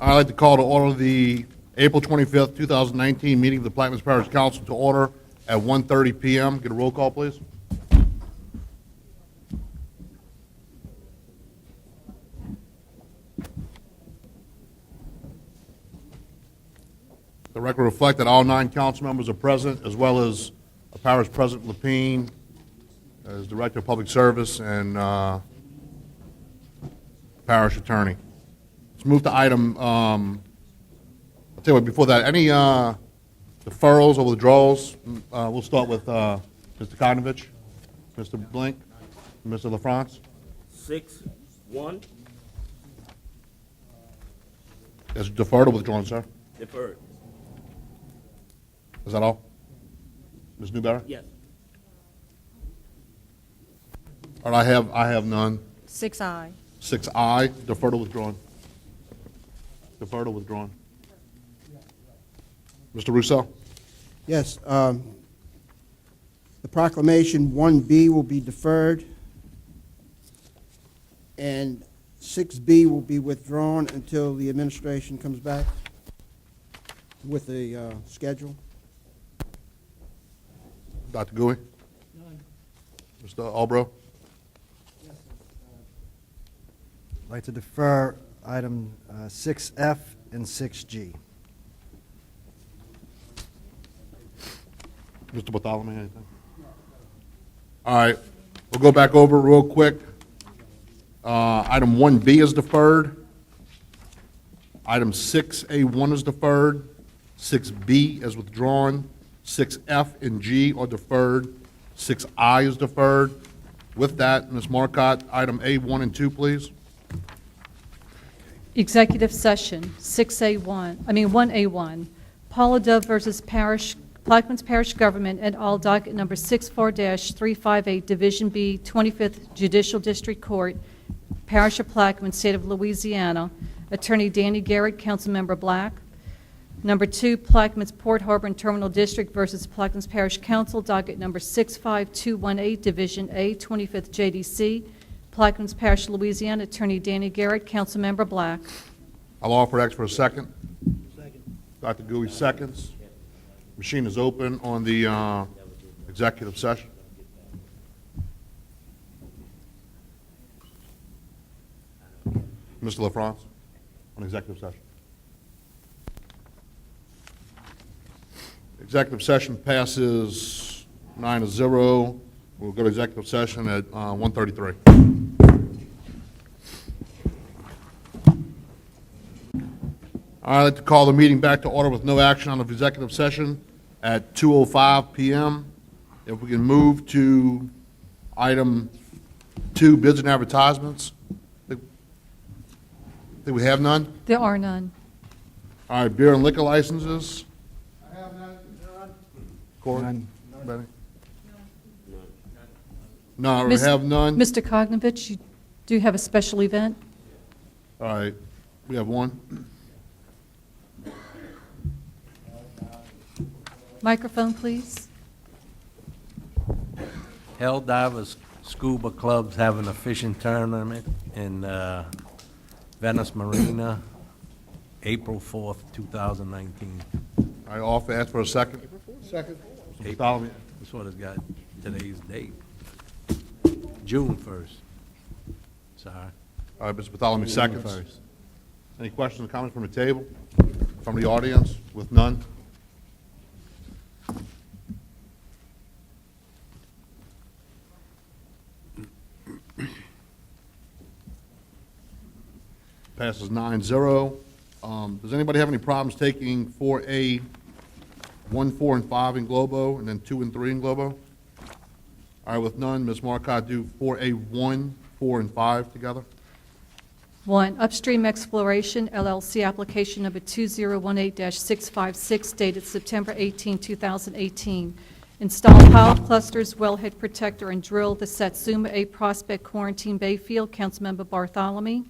I'd like to call to order the April 25th, 2019 meeting of the Plaquemines Parish Council to order at 1:30 p.m. Get a roll call, please. The record reflect that all 9 council members are present, as well as Parish President Lapine, as Director of Public Service, and Parish Attorney. Let's move to item, I'll tell you what, before that, any deferrals or withdrawals? We'll start with Mr. Kognovich, Mr. Blink, Mr. LaFrance. 6-1, Is it deferred or withdrawn, sir? deferred. Is that all? Ms. Newberry? Yes. All right, I have none. 6I. 6I, deferred or withdrawn? Deferred or withdrawn? Mr. Russo? Yes, the proclamation 1B will be deferred, and 6B will be withdrawn until the administration comes back with a schedule. Dr. Gouy? None. Mr. Albro? I'd like to defer item 6F and 6G. Mr. Bartholomew, anything? All right, we'll go back over it real quick. Item 1B is deferred. Item 6A1 is deferred. 6B is withdrawn. 6F and G are deferred. 6I is deferred. With that, Ms. Marcotte, item A1 and 2, please. Executive session, 1A1, Paula Dove versus Plaquemines Parish Government et al., docket number 64-358, Division B, 25th Judicial District Court, Parish of Plaquemines, State of Louisiana. Attorney Danny Garrett, Councilmember Black. Number 2, Plaquemines Port Harbor and Terminal District versus Plaquemines Parish Council, docket number 65218, Division A, 25th JDC, Plaquemines Parish, Louisiana. Attorney Danny Garrett, Councilmember Black. I'll offer X for a second. Second. Dr. Gouy seconds. Machine is open on the executive session. Mr. LaFrance, on executive session. Executive session passes 9-0. We'll go to executive session at 1:33. I'd like to call the meeting back to order with no action on the executive session at 2:05 p.m. If we can move to item 2, bids and advertisements. Think we have none? There are none. All right, beer and liquor licenses. I have none. Corey? None. Benny? No, we Miss- have none. Mr. Kognovich, you do have a special event? All right, we have one. Microphone, please. Hell Divers Scuba Club's having a fishing tournament in Venice Marina, April 4th, 2019. I offer, ask for a second. Second. Bartholomew. That's what it's got, today's date. June 1st. Sorry. All right, Mr. Bartholomew, June seconds. 1st. Any questions or comments from the table? From the audience? With none? Passes 9-0. Does anybody have any problems taking 4A, 1, 4, and 5 in Globo, and then 2 and 3 in Globo? All right, with none, Ms. Marcotte, do 4A1, 4, and 5 together. 1, Upstream Exploration, LLC, application number 2018-656, dated September 18, 2018. Install pile clusters, wellhead protector, and drill the Satsuma A Prospect Quarantine Bay Field. Councilmember Bartholomew.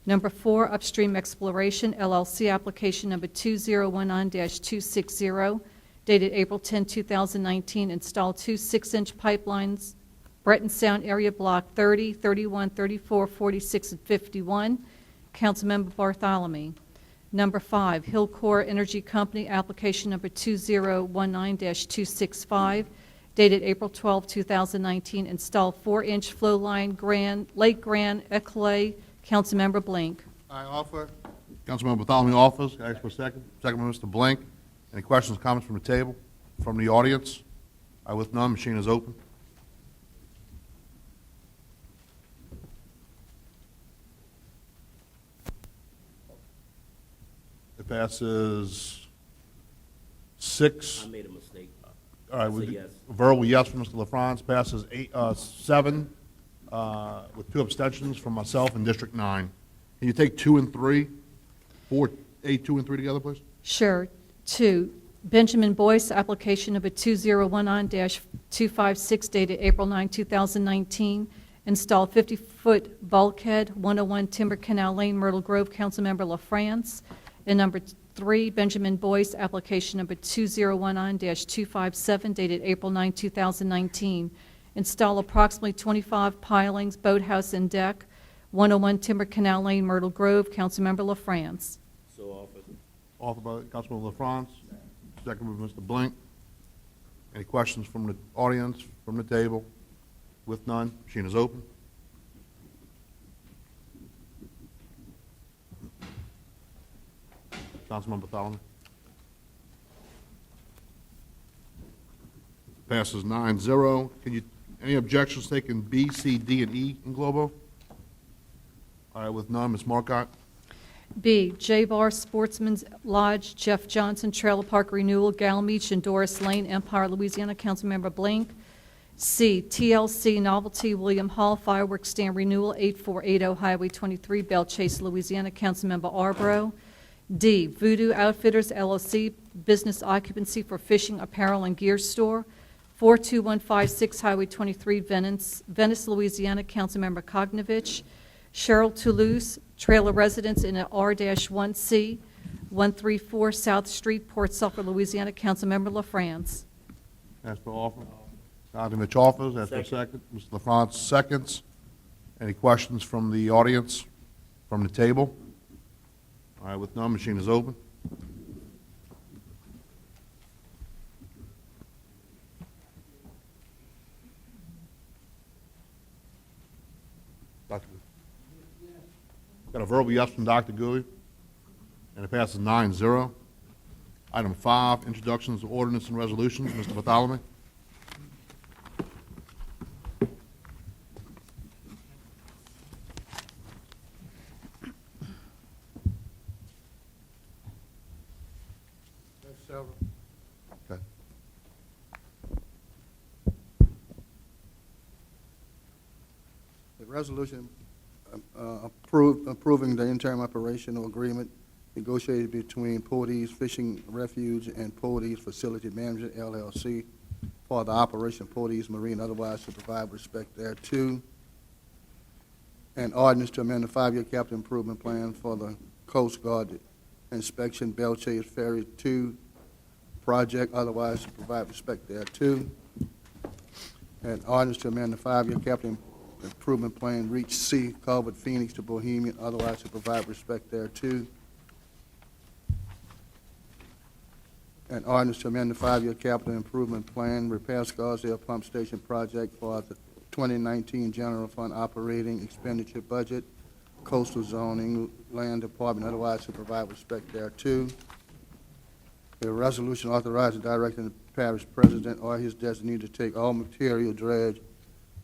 Number 4, Upstream Exploration, LLC, application number 2019-260, dated April 10, 2019. Install 2 6-inch pipelines, Breton Sound Area Block 30, 31, 34, 46, and 51. Councilmember Bartholomew. Number 5, Hillcore Energy Company, application number 2019-265, dated April 12, 2019, install 4-inch flow line, Lake Grand, Eclay. Councilmember Blink. I offer. Councilmember Bartholomew offers. Can I ask for a second? Second by Mr. Blank. Any questions, comments from the table, from the audience? With none, machine is open. It passes six. I made a mistake. All right, Say yes. verbal yes from Mr. LaFrance, passes 7, with 2 abstentions from myself and District 9. Can you take 2 and 3, 8, 2 and 3 together, please? Sure. 2, Benjamin Boyce, application number 2019-256, dated April 9, 2019, install 50-foot bulkhead, 101 Timber Canal Lane, Myrtle Grove. Councilmember LaFrance. And number 3, Benjamin Boyce, application number 2019-257, dated April 9, 2019, install approximately 25 pilings, boathouse, and deck, 101 Timber Canal Lane, Myrtle Grove. Councilmember LaFrance. So offered. Offered by Councilman LaFrance, second by Mr. Blank. Any questions from the audience, from the table? With none, machine is open. Councilman Bartholomew. Passes 9-0. Any objections taken B, C, D, and E in Globo? All right, with none, Ms. Marcotte. B, J Bar Sportsman's Lodge, Jeff Johnson, Trailer Park Renewal, Galmeach and Doris Lane, Empire, Louisiana. Councilmember Blink. C, TLC Novelty, William Hall, Fireworks Stand Renewal, 8480 Highway 23, Belle Chase, Louisiana. Councilmember Arborough. D, Voodoo Outfitters LLC, Business Occupancy for Fishing Apparel and Gear Store, 42156 Highway 23, Venice, Louisiana. Councilmember Kognovich. Cheryl Toulouse, Trailer Residence in a R-1C, 134 South Street, Port Suffolk, Louisiana. Councilmember LaFrance. Ask for offer. Kognovich offers. Ask for a second. Mr. LaFrance seconds. Any questions from the audience, from the table? All right, with none, machine is open. Dr. Got a verbal yes from Dr. Gouy, and it passes 9-0. Item 5, introductions of ordinance and resolutions. Mr. Bartholomew. Okay. The resolution approving the interim operational agreement negotiated between Portage Fishing Refuge and Portage Facility Management LLC for the operation of Portage Marine, otherwise to provide respect thereto. An ordinance to amend the 5-year capital improvement plan for the Coast Guard inspection Belle Chase Ferry 2 project, otherwise to provide respect thereto. An ordinance to amend the 5-year capital improvement plan Reach C, Culvert Phoenix to Bohemian, otherwise to provide respect thereto. An ordinance to amend the 5-year capital improvement plan Repair Scarsdale Pump Station project for the 2019 general fund operating expenditure budget, coastal zoning, land department, otherwise to provide respect thereto. A resolution authorizing directing the parish president or his designee to take all material dredge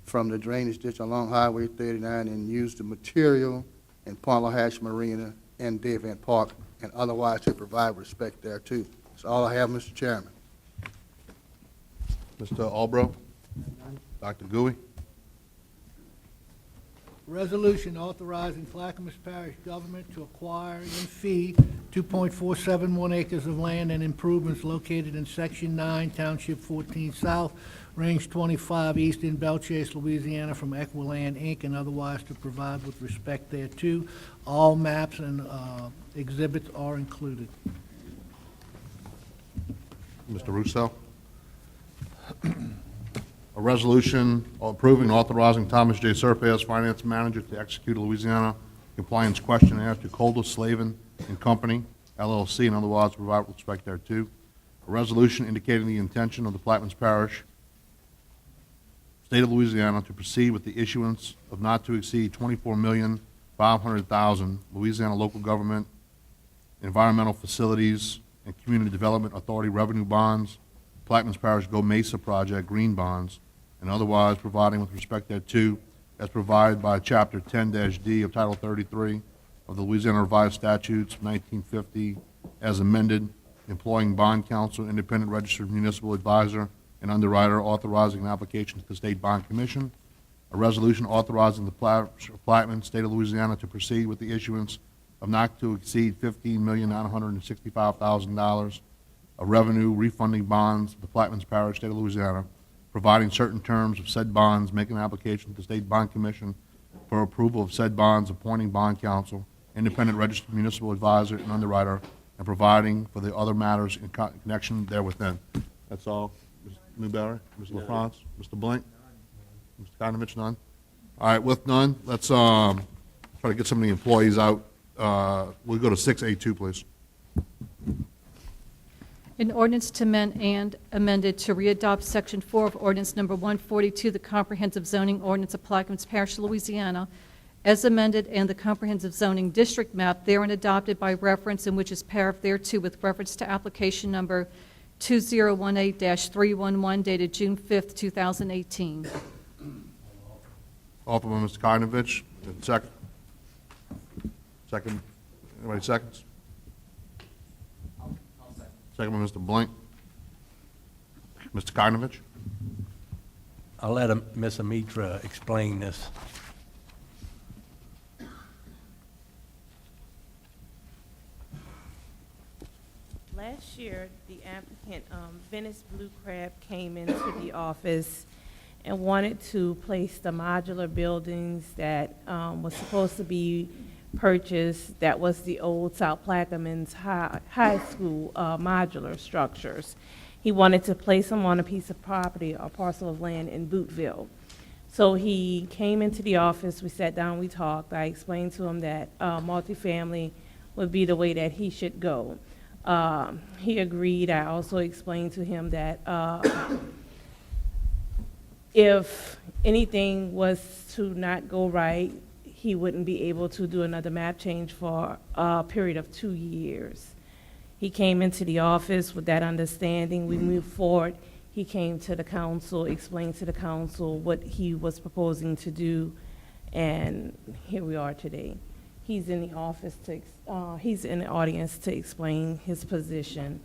from the drainage ditch along Highway 39 and use the material in Parlahatch Marina and Davant Park, and otherwise to provide respect thereto. That's all I have, Mr. Chairman. Mr. Albro. Dr. Gouy. Resolution authorizing Clackamas Parish government to acquire and fee 2.471 acres of land and improvements located in Section 9, Township 14 South, Range 25 East in Belle Chase, Louisiana, from Equiland, Inc., and otherwise to provide with respect thereto. All maps and exhibits are included. Mr. Russo. A resolution approving and authorizing Thomas J. Serpaz, Finance Manager, to execute a Louisiana compliance questionnaire to Calder, Slavin and Company LLC, and otherwise provide with respect thereto. A resolution indicating the intention of the Plaquemines Parish, State of Louisiana, to proceed with the issuance of not to exceed $24,500,000 Louisiana Local Government Environmental Facilities and Community Development Authority revenue bonds, Plaquemines Parish Go Mesa Project green bonds, and otherwise providing with respect thereto as provided by Chapter 10-D of Title 33 of the Louisiana Revised Statutes of 1950 as amended, employing bond counsel, independent registered municipal advisor, and underwriter, authorizing an application to the State Bond Commission. A resolution authorizing the Plaquemines, State of Louisiana, to proceed with the issuance of not to exceed $15,965,000 of revenue refunding bonds of the Plaquemines Parish, State of Louisiana, providing certain terms of said bonds, making an application to the State Bond Commission for approval of said bonds, appointing bond counsel, independent registered municipal advisor, and underwriter, and providing for the other matters in connection therewithin. That's all. Ms. Newberry, Ms. LaFrance, Mr. Blank, Mr. Konovich, none? All right, with none, let's try to get some of the employees out. We'll go to 6A2, please. An ordinance to amend and amended to readopt Section 4 of Ordinance Number 142, the Comprehensive Zoning Ordinance of Plaquemines Parish, Louisiana, as amended, and the Comprehensive Zoning District Map therein adopted by reference, and which is paragraph thereto with reference to application number 2018-311 dated June 5th, 2018. Offered by Mr. Konovich. Second. Second. Anybody seconds? Second by Mr. Blank. Mr. Konovich. I'll let Ms. Amitra explain this. Last year, the applicant, Venice Blue Crab, came into the office and wanted to place the modular buildings that was supposed to be purchased. That was the old South Plaquemines High School modular structures. He wanted to place them on a piece of property, a parcel of land in Bootville. So he came into the office, we sat down, we talked. I explained to him that multifamily would be the way that he should go. He agreed. I also explained to him that if anything was to not go right, he wouldn't be able to do another map change for a period of 2 years. He came into the office with that understanding. We moved forward. He came to the council, explained to the council what he was proposing to do, and here we are today. He's in the office he's in the audience to explain his position,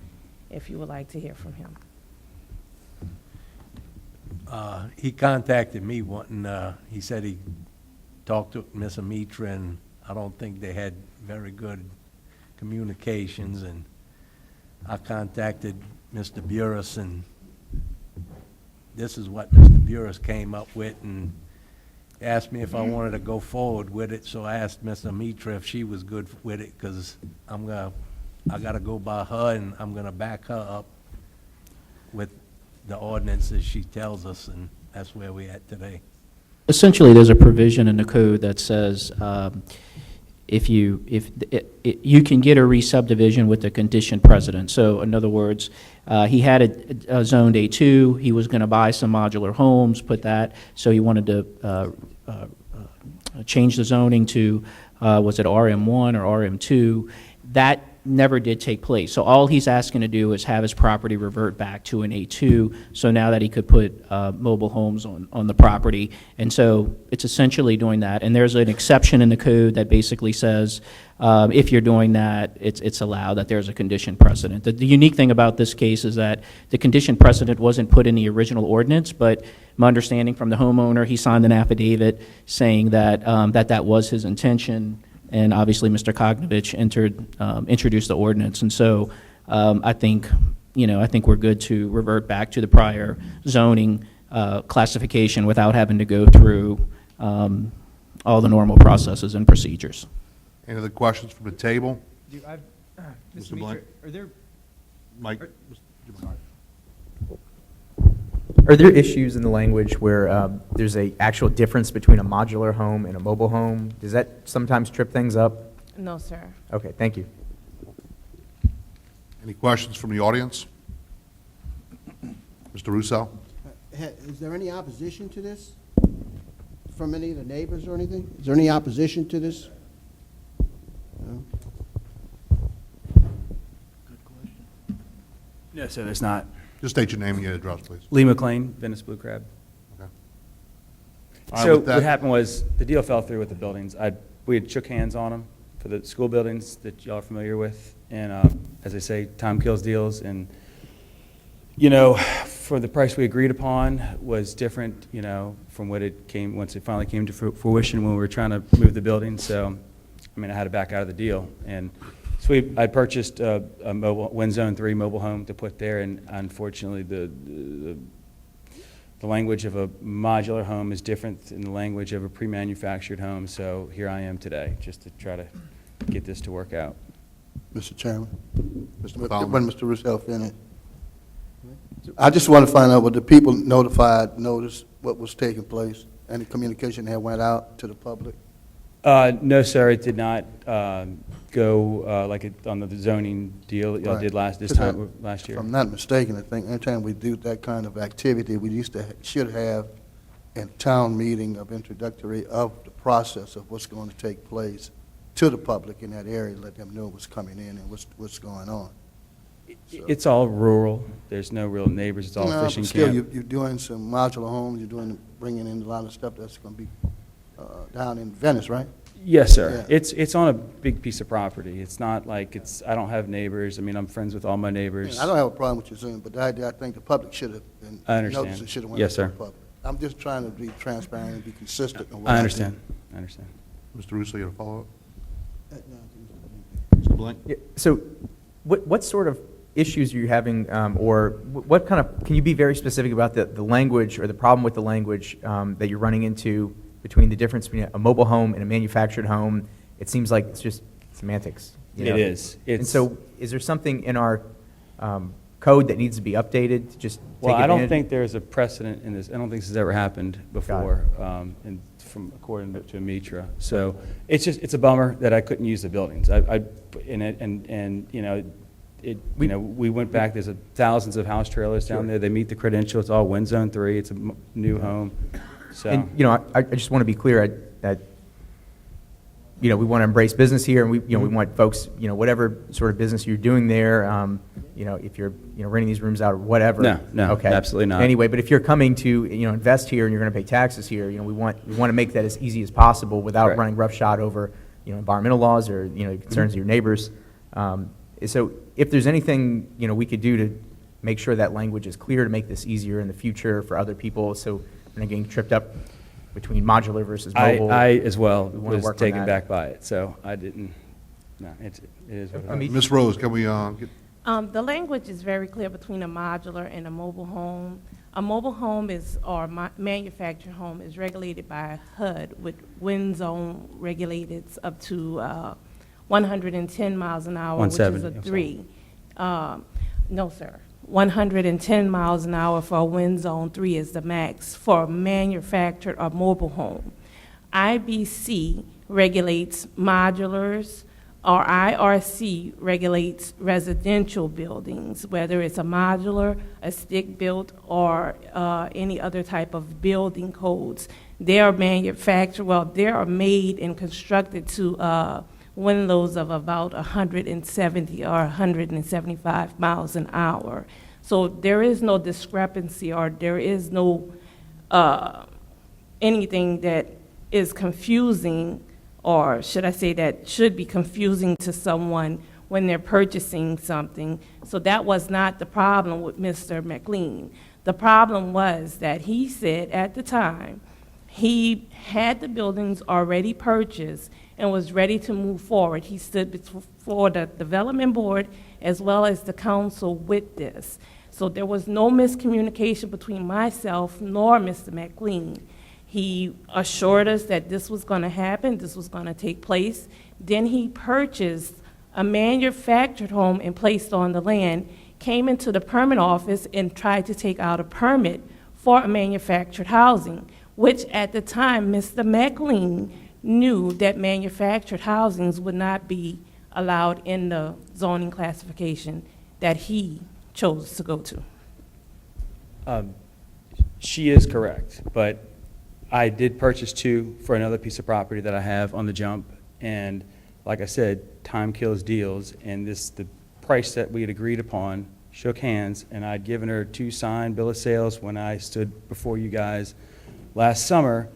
if you would like to hear from him. He contacted me wanting, he said he talked to Ms. Amitra, and I don't think they had very good communications, and I contacted Mr. Burris, and this is what Mr. Burris came up with, and asked me if I wanted to go forward with it, so I asked Ms. Amitra if she was good with it, because I gotta go by her, and I'm gonna back her up with the ordinances she tells us, and that's where we're at today. Essentially, there's a provision in the code that says if you can get a re-subdivision with the condition precedent. So in other words, he had a zoned A2, he was going to buy some modular homes, put that, so he wanted to change the zoning to, was it RM1 or RM2? That never did take place. So all he's asking to do is have his property revert back to an A2, so now that he could put mobile homes on the property. And so it's essentially doing that. And there's an exception in the code that basically says if you're doing that, it's allowed, that there's a condition precedent. The unique thing about this case is that the condition precedent wasn't put in the original ordinance, but my understanding from the homeowner, he signed an affidavit saying that that was his intention. And obviously, Mr. Kogovich introduced the ordinance, and so I think we're good to revert back to the prior zoning classification without having to go through all the normal processes and procedures. Any other questions from the table? Mr. Blank? Are there Mike? Are there issues in the language where there's a actual difference between a modular home and a mobile home? Does that sometimes trip things up? No, sir. Okay, thank you. Any questions from the audience? Mr. Russo? Is there any opposition to this from any of the neighbors or anything? Is there any opposition to this? No? No, sir, there's not. Just state your name and your address, please. Lee McLean, Venice Blue Crab. Okay. All right, So with that- what happened was, the deal fell through with the buildings. We had shook hands on them for the school buildings that y'all are familiar with. And as I say, time kills deals. And, you know, for the price we agreed upon was different, you know, from what it came, once it finally came to fruition when we were trying to move the building. So, I mean, I had to back out of the deal. And so I purchased a mobile, Wind Zone 3 mobile home to put there, and unfortunately, the language of a modular home is different than the language of a pre-manufactured home, so here I am today, just to try to get this to work out. Mr. Chairman. Mr. When Fowler? Mr. Russo finished. I just want to find out, were the people notified, noticed what was taking place? Any communication had went out to the public? No, sir, it did not go like it on the zoning deal that y'all did last If year. I'm not mistaken, I think anytime we do that kind of activity, we should have a town meeting of introductory of the process of what's going to take place to the public in that area, let them know what's coming in and what's going on. So- It's all rural, there's no real neighbors, it's all No, but fishing still, camp. you're doing some modular homes, bringing in a lot of stuff that's going to be down in Venice, right? Yes, sir. Yeah. It's on a big piece of property. It's not like I don't have neighbors. I mean, I'm friends with all my neighbors. I don't have a problem with you saying, but the idea, I think the public should have been. I understand. noticed and should have went Yes, out to the sir. public. I'm just trying to be transparent and be consistent in what I do. understand. I understand. Mr. Russo, you have a follow-up? No, Mr. Blank? Yeah, so what sort of issues are you having, or what kind of, can you be very specific about the language or the problem with the language that you're running into between the difference between a mobile home and a manufactured home? It seems like it's just semantics. You know? It is. And It's- so is there something in our code that needs to be updated to just take Well, I don't advantage- think there's a precedent in this. I don't think this has ever happened before, and according to Mitra. So it's a bummer that I couldn't use the buildings. And you know, we went back, there's thousands of house trailers down there. They meet the credentials, all Wind Zone 3, it's a new home, so. And, you know, I just want to be clear that, you know, we want to embrace business here, and we want folks, you know, whatever sort of business you're doing there, you know, if you're, you know, renting these rooms out or whatever. No, okay, absolutely not. Anyway, but if you're coming to, you know, invest here and you're going to pay taxes here, you know, we want to make that as easy as possible without Correct. running roughshod over, you know, environmental laws or, you know, concerns of your neighbors. So if there's anything, you know, we could do to make sure that language is clear to make this easier in the future for other people, so we're not getting tripped up between modular versus mobile. I as well We wanna was work on taken that. back by it, so I didn't, no, it is what it is. Ms. Rose, can we get, The language is very clear between a modular and a mobile home. A mobile home manufactured home is regulated by HUD with wind zone regulated up to 110 miles an hour, which is 170, a I'm sorry. 3. No, sir. 110 miles an hour for a wind zone 3 is the max for a manufactured or mobile home. IBC regulates modulars, or IRC regulates residential buildings, whether it's a modular, a stick-built, or any other type of building codes. They are manufactured, well, they are made and constructed to wind loads of about 170 or 175 miles an hour. So there is no discrepancy, or there is no anything that is confusing, or should I say that should be confusing to someone when they're purchasing something. So that was not the problem with Mr. McLean. The problem was that he said at the time, he had the buildings already purchased and was ready to move forward. He stood before the development board as well as the council with this. So there was no miscommunication between myself nor Mr. McLean. He assured us that this was going to happen, this was going to take place. Then he purchased a manufactured home and placed on the land, came into the permit office and tried to take out a permit for a manufactured housing, which at the time, Mr. McLean knew that manufactured housings would not be allowed in the zoning classification that he chose to go to. She is correct, but I did purchase two for another piece of property that I have on the jump, and like I said, time kills deals, and the price that we had agreed upon shook hands, and I'd given her 2 signed bill of sales when I stood before you guys last summer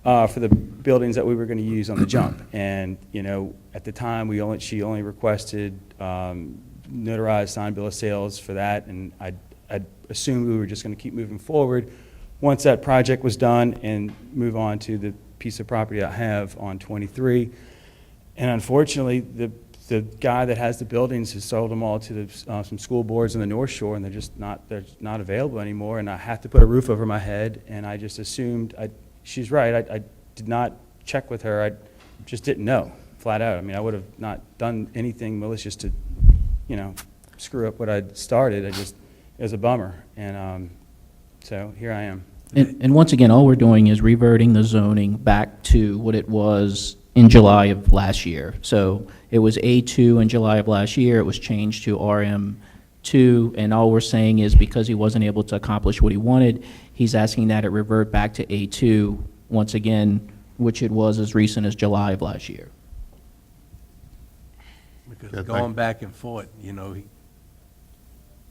for the buildings that we were going to use on the jump. And, you know, at the time, she only requested notarized signed bill of sales for that, and I'd assumed we were just going to keep moving forward once that project was done and move on to the piece of property I have on 23. And unfortunately, the guy that has the buildings has sold them all to some school boards in the North Shore, and they're not available anymore, and I have to put a roof over my head, and I just assumed, she's right, I did not check with her, I just didn't know, flat out. I mean, I would have not done anything malicious to, you know, screw up what I'd started. It was a bummer, and so here I am. And once again, all we're doing is reverting the zoning back to what it was in July of last year. So it was A2 in July of last year, it was changed to RM2, and all we're saying is because he wasn't able to accomplish what he wanted, he's asking that it revert back to A2 once again, which it was as recent as July of last year. Because Yeah, going thank- back and forth, you know,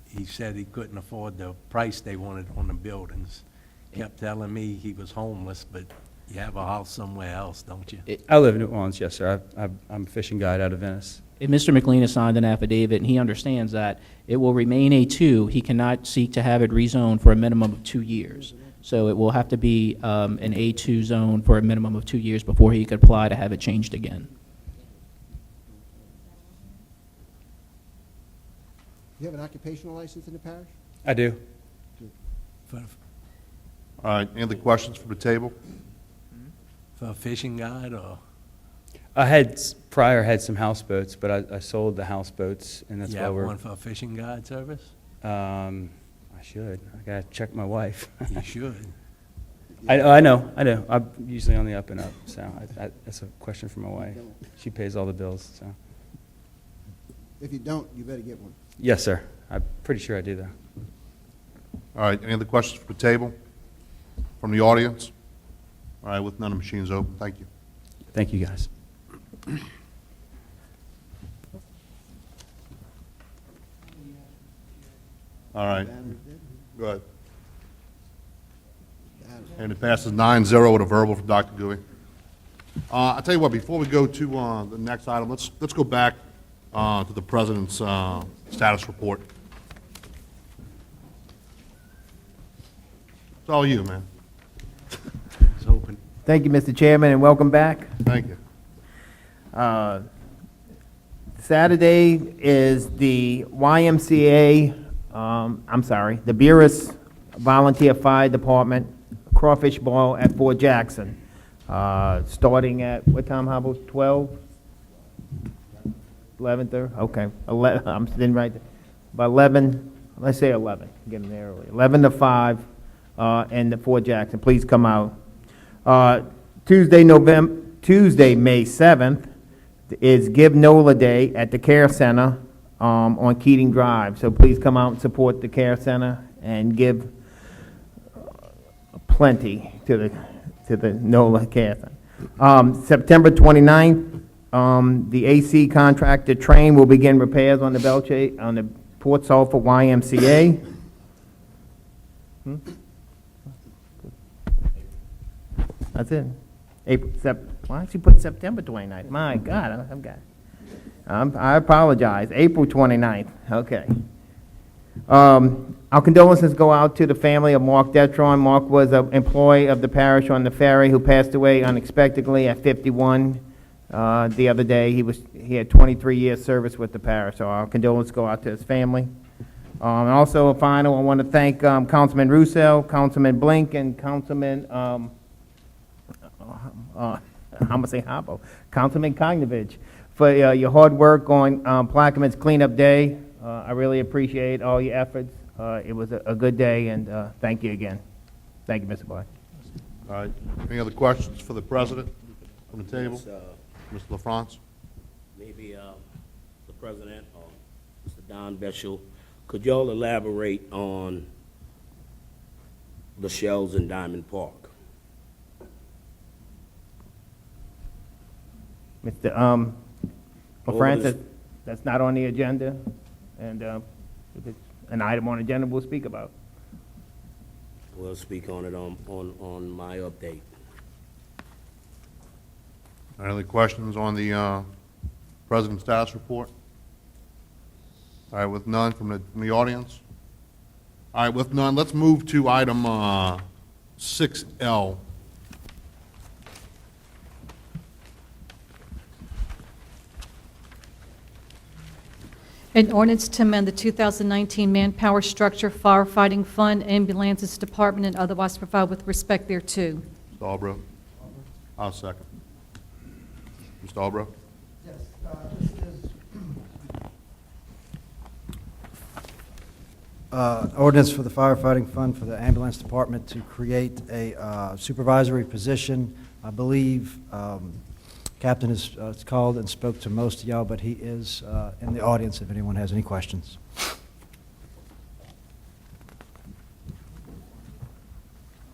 he said he couldn't afford the price they wanted on the buildings. Kept telling me he was homeless, but you have a house somewhere else, don't you? I live in New Orleans, yes, sir. I'm a fishing guide out of Venice. If Mr. McLean has signed an affidavit, and he understands that it will remain A2, he cannot seek to have it rezoned for a minimum of 2 years. So it will have to be an A2 zone for a minimum of 2 years before he could apply to have it changed again. Do you have an occupational license in the parish? I do. For All right, any other questions from the table? a fishing guide, or I had prior had some houseboats, but I sold the houseboats, and that's you why have we're. one for a fishing guide service? I should. I gotta check my wife. You should. I know. I'm usually on the up and up, so that's a question for my wife. She pays all the bills, so. If you don't, you better get one. Yes, sir. I'm pretty sure I do, though. All right, any other questions from the table? From the audience? All right, with none, the machine's open. Thank you. Thank you, guys. All right, go ahead. And it passes 9-0 with a verbal from Dr. Gouy. I'll tell you what, before we go to the next item, let's go back to the President's status report. It's all you, man. It's open. Thank you, Mr. Chairman, and welcome back. Thank you. Saturday is the YMCA, the Beerus Volunteer Fire Department Crawfish Ball at Fort Jackson, starting at, what time, how about 12? 11:30, okay, 11, I'm sitting right there. By 11, let's say 11, getting there early, 11 to 5, in the Fort Jackson, please come out. Tuesday, May 7th is Give NOLA Day at the Care Center on Keating Drive. So please come out and support the Care Center and give plenty to the NOLA Care Center. September 29th, the AC contractor train will begin repairs on the Port Sulphur YMCA. That's it. Why don't you put September 29th? My God, I've got, I apologize. April 29th, okay. Our condolences go out to the family of Mark Detron. Mark was an employee of the parish on the ferry who passed away unexpectedly at 51 the other day. He had 23 years service with the parish, so our condolences go out to his family. And also, I want to thank Councilman Russo, Councilman Blink, and Councilman Councilman Kognovich for your hard work on Plaquemines Cleanup Day. I really appreciate all your efforts. It was a good day, and thank you again. Thank you, Mr. Black. All right, any other questions for the President from the table? Yes, Mr. LaFrance? maybe the president or Mr. Don Bishel Could y'all elaborate on the shells in Diamond Park? Mr. Well, Francis, this- that's not on the agenda, and if it's an item on the agenda, we'll speak about. We'll speak on it on my update. Any other questions on the President's status report? All right, with none from the audience? All right, with none, let's move to item 6L. An ordinance to amend the 2019 Manpower Structure Firefighting Fund, Ambulances Department, and otherwise provide with respect thereto. Mr. Albro? I'll second. Mr. Albro? Yes, this is ordinance for the firefighting fund for the ambulance department to create a supervisory position. I believe Captain has called and spoke to most of y'all, but he is in the audience if anyone has any questions.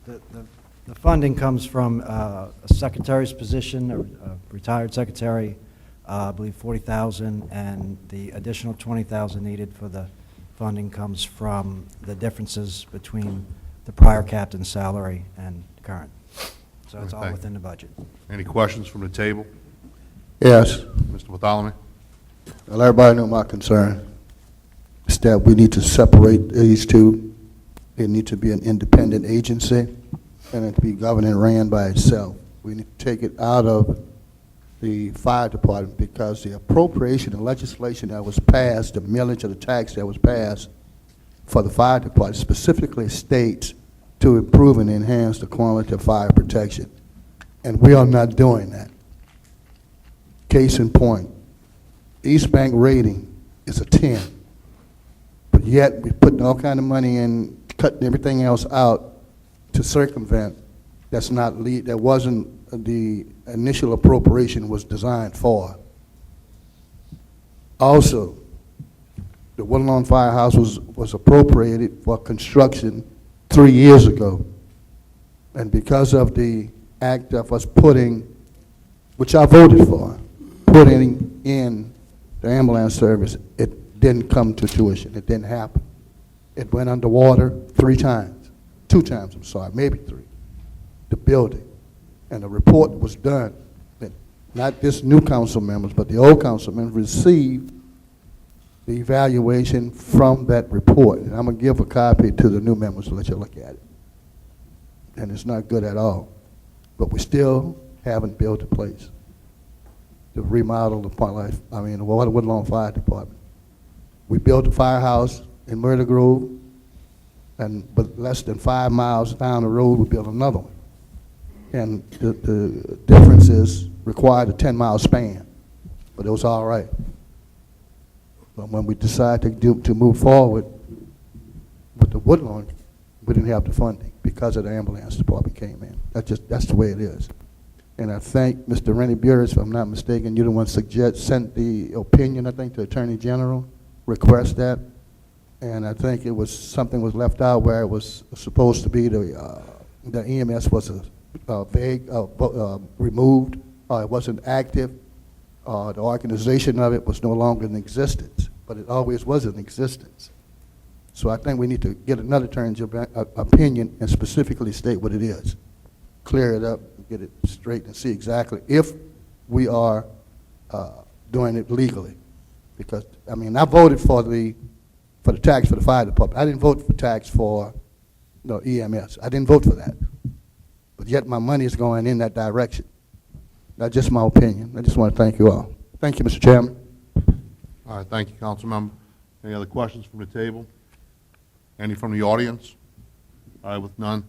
The funding comes from a secretary's position, a retired secretary, I believe 40,000, and the additional 20,000 needed for the funding comes from the differences between the prior captain's salary and current. So it's all Okay. within the budget. Any questions from the table? Yes. Mr. Bartholomew? Well, everybody know my concern. Is that we need to separate these two. It need to be an independent agency, and it to be governed and ran by itself. We need to take it out of the fire department because the appropriation and legislation that was passed, the millage of the tax that was passed for the fire department specifically states to improve and enhance the quality of fire protection. And we are not doing that. Case in point, East Bank rating is a 10, but yet we're putting all kind of money in, cutting everything else out to circumvent. That wasn't the initial appropriation was designed for. Also, the Woodlawn Firehouse was appropriated for construction 3 years ago, and because of the act of us putting, which I voted for, putting in the ambulance service, it didn't come to fruition. It didn't happen. It went underwater 2 times, I'm sorry, maybe 3, the building. And the report was done that not this new council members, but the old council members received the evaluation from that report. And I'm going to give a copy to the new members to let you look at it. And it's not good at all. But we still haven't built a place to remodel the Woodlawn Fire Department. We built a firehouse in Murder Grove, but less than 5 miles down the road, we built another one. And the difference is required a 10-mile span, but it was all right. But when we decided to move forward with the Woodlawn, we didn't have the funding because of the ambulance department came in. That's the way it is. And I thank Mr. Rennie Burris, if I'm not mistaken, you're the one sent the opinion, I think, to Attorney General, request that. And I think something was left out where it was supposed to be the EMS was removed, it wasn't active, the organization of it was no longer in existence, but it always was in existence. So I think we need to get another attorney's opinion and specifically state what it is. Clear it up, get it straight, and see exactly if we are doing it legally. Because, I mean, I voted for the tax for the fire department. I didn't vote for tax for EMS. I didn't vote for that. But yet my money is going in that direction. That's just my opinion. I just want to thank you all. Thank you, Mr. Chairman. All right, thank you, Councilmember. Any other questions from the table? Any from the audience? All right, with none.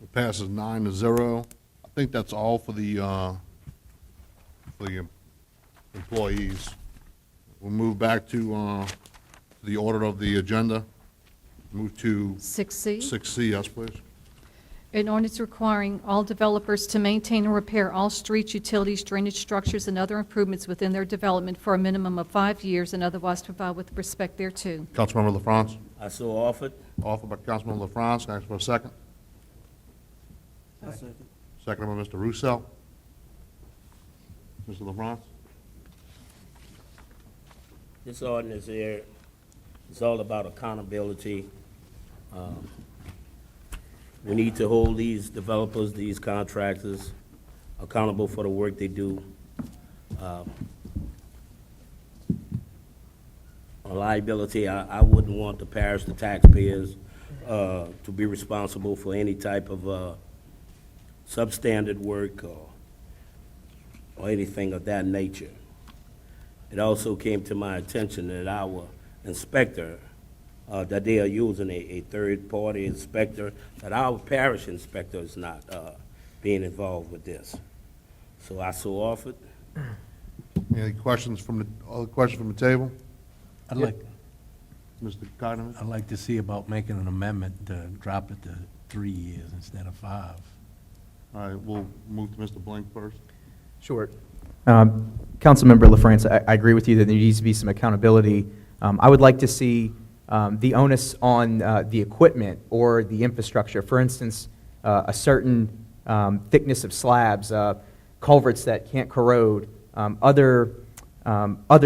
It passes 9-0. I think that's all for the employees. We'll move back to the order of the agenda. Move to 6C. 6C, yes, please. An ordinance requiring all developers to maintain and repair all streets, utilities, drainage structures, and other improvements within their development for a minimum of 5 years and otherwise provide with respect thereto. Councilmember LaFrance. I so offered. Offered by Councilmember LaFrance. Can I ask for a second? Seconded by Mr. Russo. Mr. LaFrance. This ordinance here is all about accountability. We need to hold these developers, these contractors accountable for the work they do. On liability, I wouldn't want the parish, the taxpayers, to be responsible for any type of substandard work or anything of that nature. It also came to my attention that our inspector, that they are using a third-party inspector, that our parish inspector is not being involved with this. So I so offered. Any questions from the table? I'd like, Mr. Conover? I'd like to see about making an amendment to drop it to 3 years instead of 5. All right, we'll move to Mr. Blank first. Sure. Councilmember LaFrance, I agree with you that there needs to be some accountability. I would like to see the onus on the equipment or the infrastructure. For instance, a certain thickness of slabs, culverts that can't corrode, other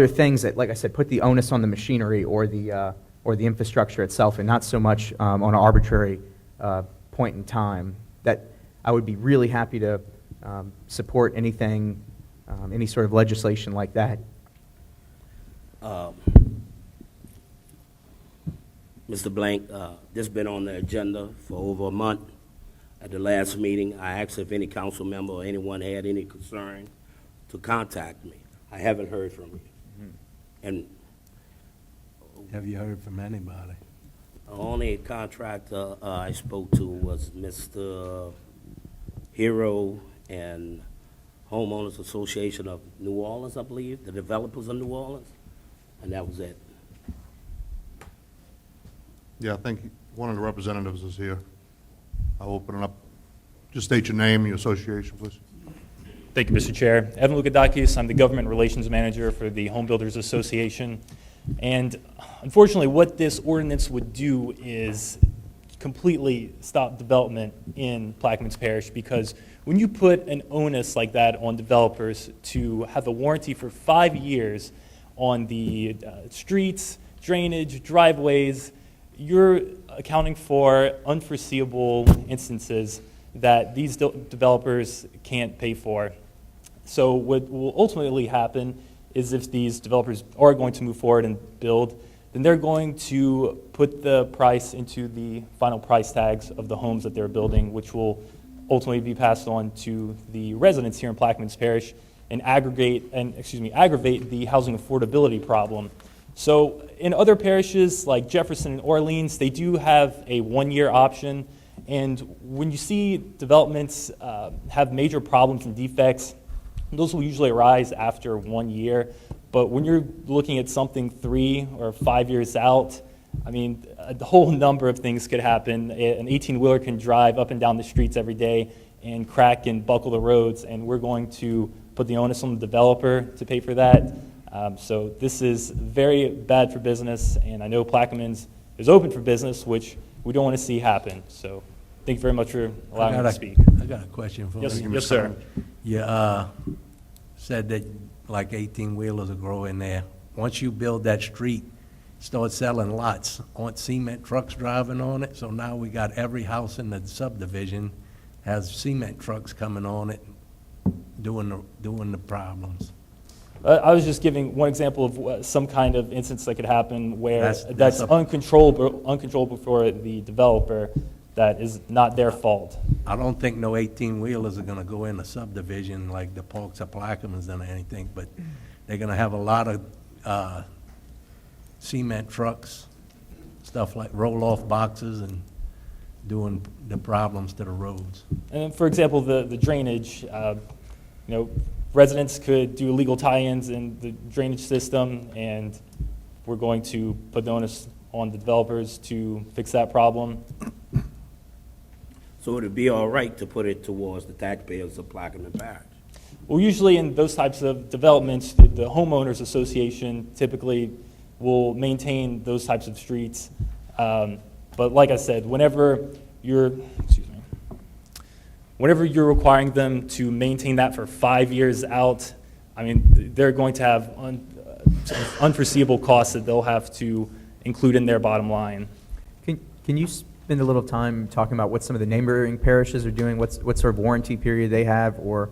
things that, like I said, put the onus on the machinery or the infrastructure itself, and not so much on an arbitrary point in time. That I would be really happy to support anything, any sort of legislation like that. Mr. Blank, this has been on the agenda for over a month. At the last meeting, I asked if any council member or anyone had any concern to contact me. I haven't heard from you. And Have you heard from anybody? the only contractor I spoke to was Mr. Hero and Homeowners Association of New Orleans, I believe, the developers of New Orleans, and that was it. Yeah, I think one of the representatives is here. I'll open it up. Just state your name and your association, please. Thank you, Mr. Chair. Evan Lukadakis, I'm the Government Relations Manager for the Home Builders Association. And unfortunately, what this ordinance would do is completely stop development in Plaquemines Parish, because when you put an onus like that on developers to have a warranty for 5 years on the streets, drainage, driveways, you're accounting for unforeseeable instances that these developers can't pay for. So what will ultimately happen is if these developers are going to move forward and build, then they're going to put the price into the final price tags of the homes that they're building, which will ultimately be passed on to the residents here in Plaquemines Parish and aggravate the housing affordability problem. So in other parishes like Jefferson and Orleans, they do have a 1-year option. And when you see developments have major problems and defects, those will usually arise after 1 year. But when you're looking at something 3 or 5 years out, I mean, a whole number of things could happen. An 18-wheeler can drive up and down the streets every day and crack and buckle the roads, and we're going to put the onus on the developer to pay for that. So this is very bad for business, and I know Plaquemines is open for business, which we don't want to see happen. So thank you very much for allowing me to speak. I got a question for Yes, you. yes, sir. You said that like 18-wheelers will grow in there. Once you build that street, start selling lots, aren't cement trucks driving on it? So now we got every house in the subdivision has cement trucks coming on it, doing the problems. I was just giving one example of some kind of instance that could happen where That's a- uncontrollable for the developer, that is not their fault. I don't think no 18-wheelers are gonna go in a subdivision like the Parks of Plaquemines or anything, but they're gonna have a lot of cement trucks, stuff like roll-off boxes and doing the problems to the roads. And for example, the drainage, residents could do illegal tie-ins in the drainage system, and we're going to put the onus on the developers to fix that problem. So it'd be all right to put it towards the taxpayers of Plaquemine Parish. Well, usually in those types of developments, the homeowners association typically will maintain those types of streets. But like I said, whenever you're requiring them to maintain that for 5 years out, I mean, they're going to have unforeseeable costs that they'll have to include in their bottom line. Can you spend a little time talking about what some of the neighboring parishes are doing, what sort of warranty period they have, or?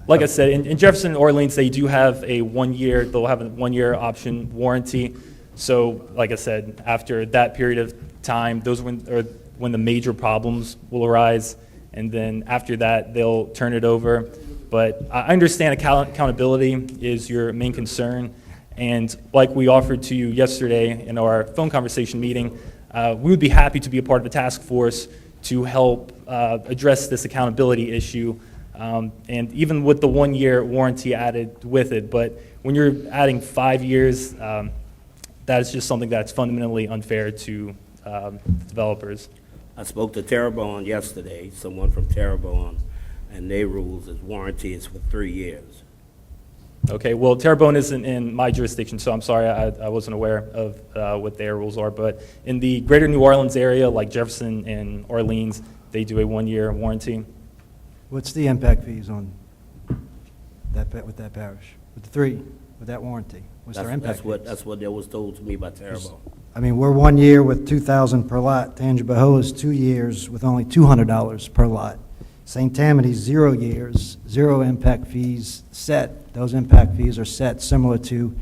Like I said, in Jefferson and Orleans, they do have a 1 year, they'll have a 1 year option warranty. So, like I said, after that period of time, those are when the major problems will arise. And then after that, they'll turn it over. But I understand accountability is your main concern. And like we offered to you yesterday in our phone conversation meeting, we would be happy to be a part of a task force to help address this accountability issue. And even with the 1 year warranty added with it. But when you're adding 5 years, that is just something that's fundamentally unfair to developers. I spoke to Terrebonne yesterday, someone from Terrebonne, and their rules is warranty is for 3 years. Okay, well, Terrebonne isn't in my jurisdiction, so I'm sorry, I wasn't aware of what their rules are. But in the greater New Orleans area, like Jefferson and Orleans, they do a 1 year warranty. What's the impact fees on with that parish? With that warranty? What's their impact fees? That's what that was told to me by Terrebonne. I mean, we're 1 year with $2,000 per lot. Tangipahoa is 2 years with only $200 per lot. St. Tammany's 0 years, 0 impact fees set. Those impact fees are set similar to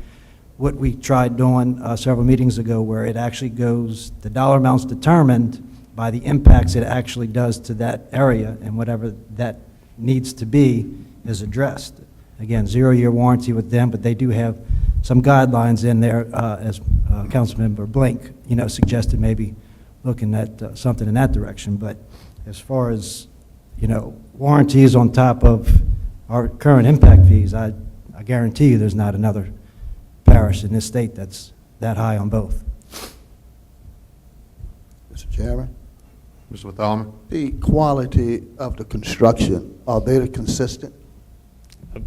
what we tried doing several meetings ago, where it actually goes, the dollar amount's determined by the impacts it actually does to that area, and whatever that needs to be is addressed. Again, 0 year warranty with them, but they do have some guidelines in there, as Councilmember Blink, suggested maybe looking at something in that direction. But as far as, warranties on top of our current impact fees, I guarantee you there's not another parish in this state that's that high on both. Mr. Chairman? Mr. Thalman? The quality of the construction, are they consistent?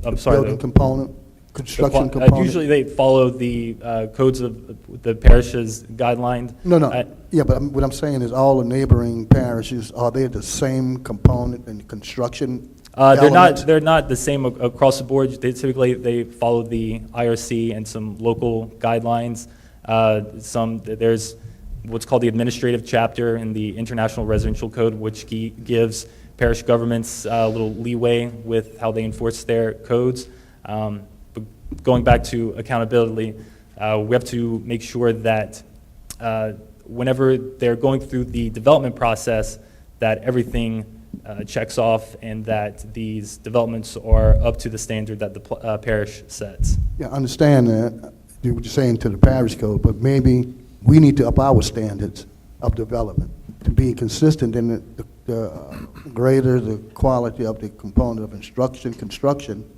I'm sorry. Building component, construction component? Usually they follow the codes of the parish's guidelines. No. Yeah, but what I'm saying is all the neighboring parishes, are they the same component in construction elements? They're not the same across the board. Typically, they follow the IRC and some local guidelines. There's what's called the administrative chapter in the International Residential Code, which gives parish governments a little leeway with how they enforce their codes. But going back to accountability, we have to make sure that whenever they're going through the development process, that everything checks off and that these developments are up to the standard that the parish sets. Yeah, I understand that, what you're saying to the parish code, but maybe we need to up our standards of development to be consistent in the greater the quality of the component of construction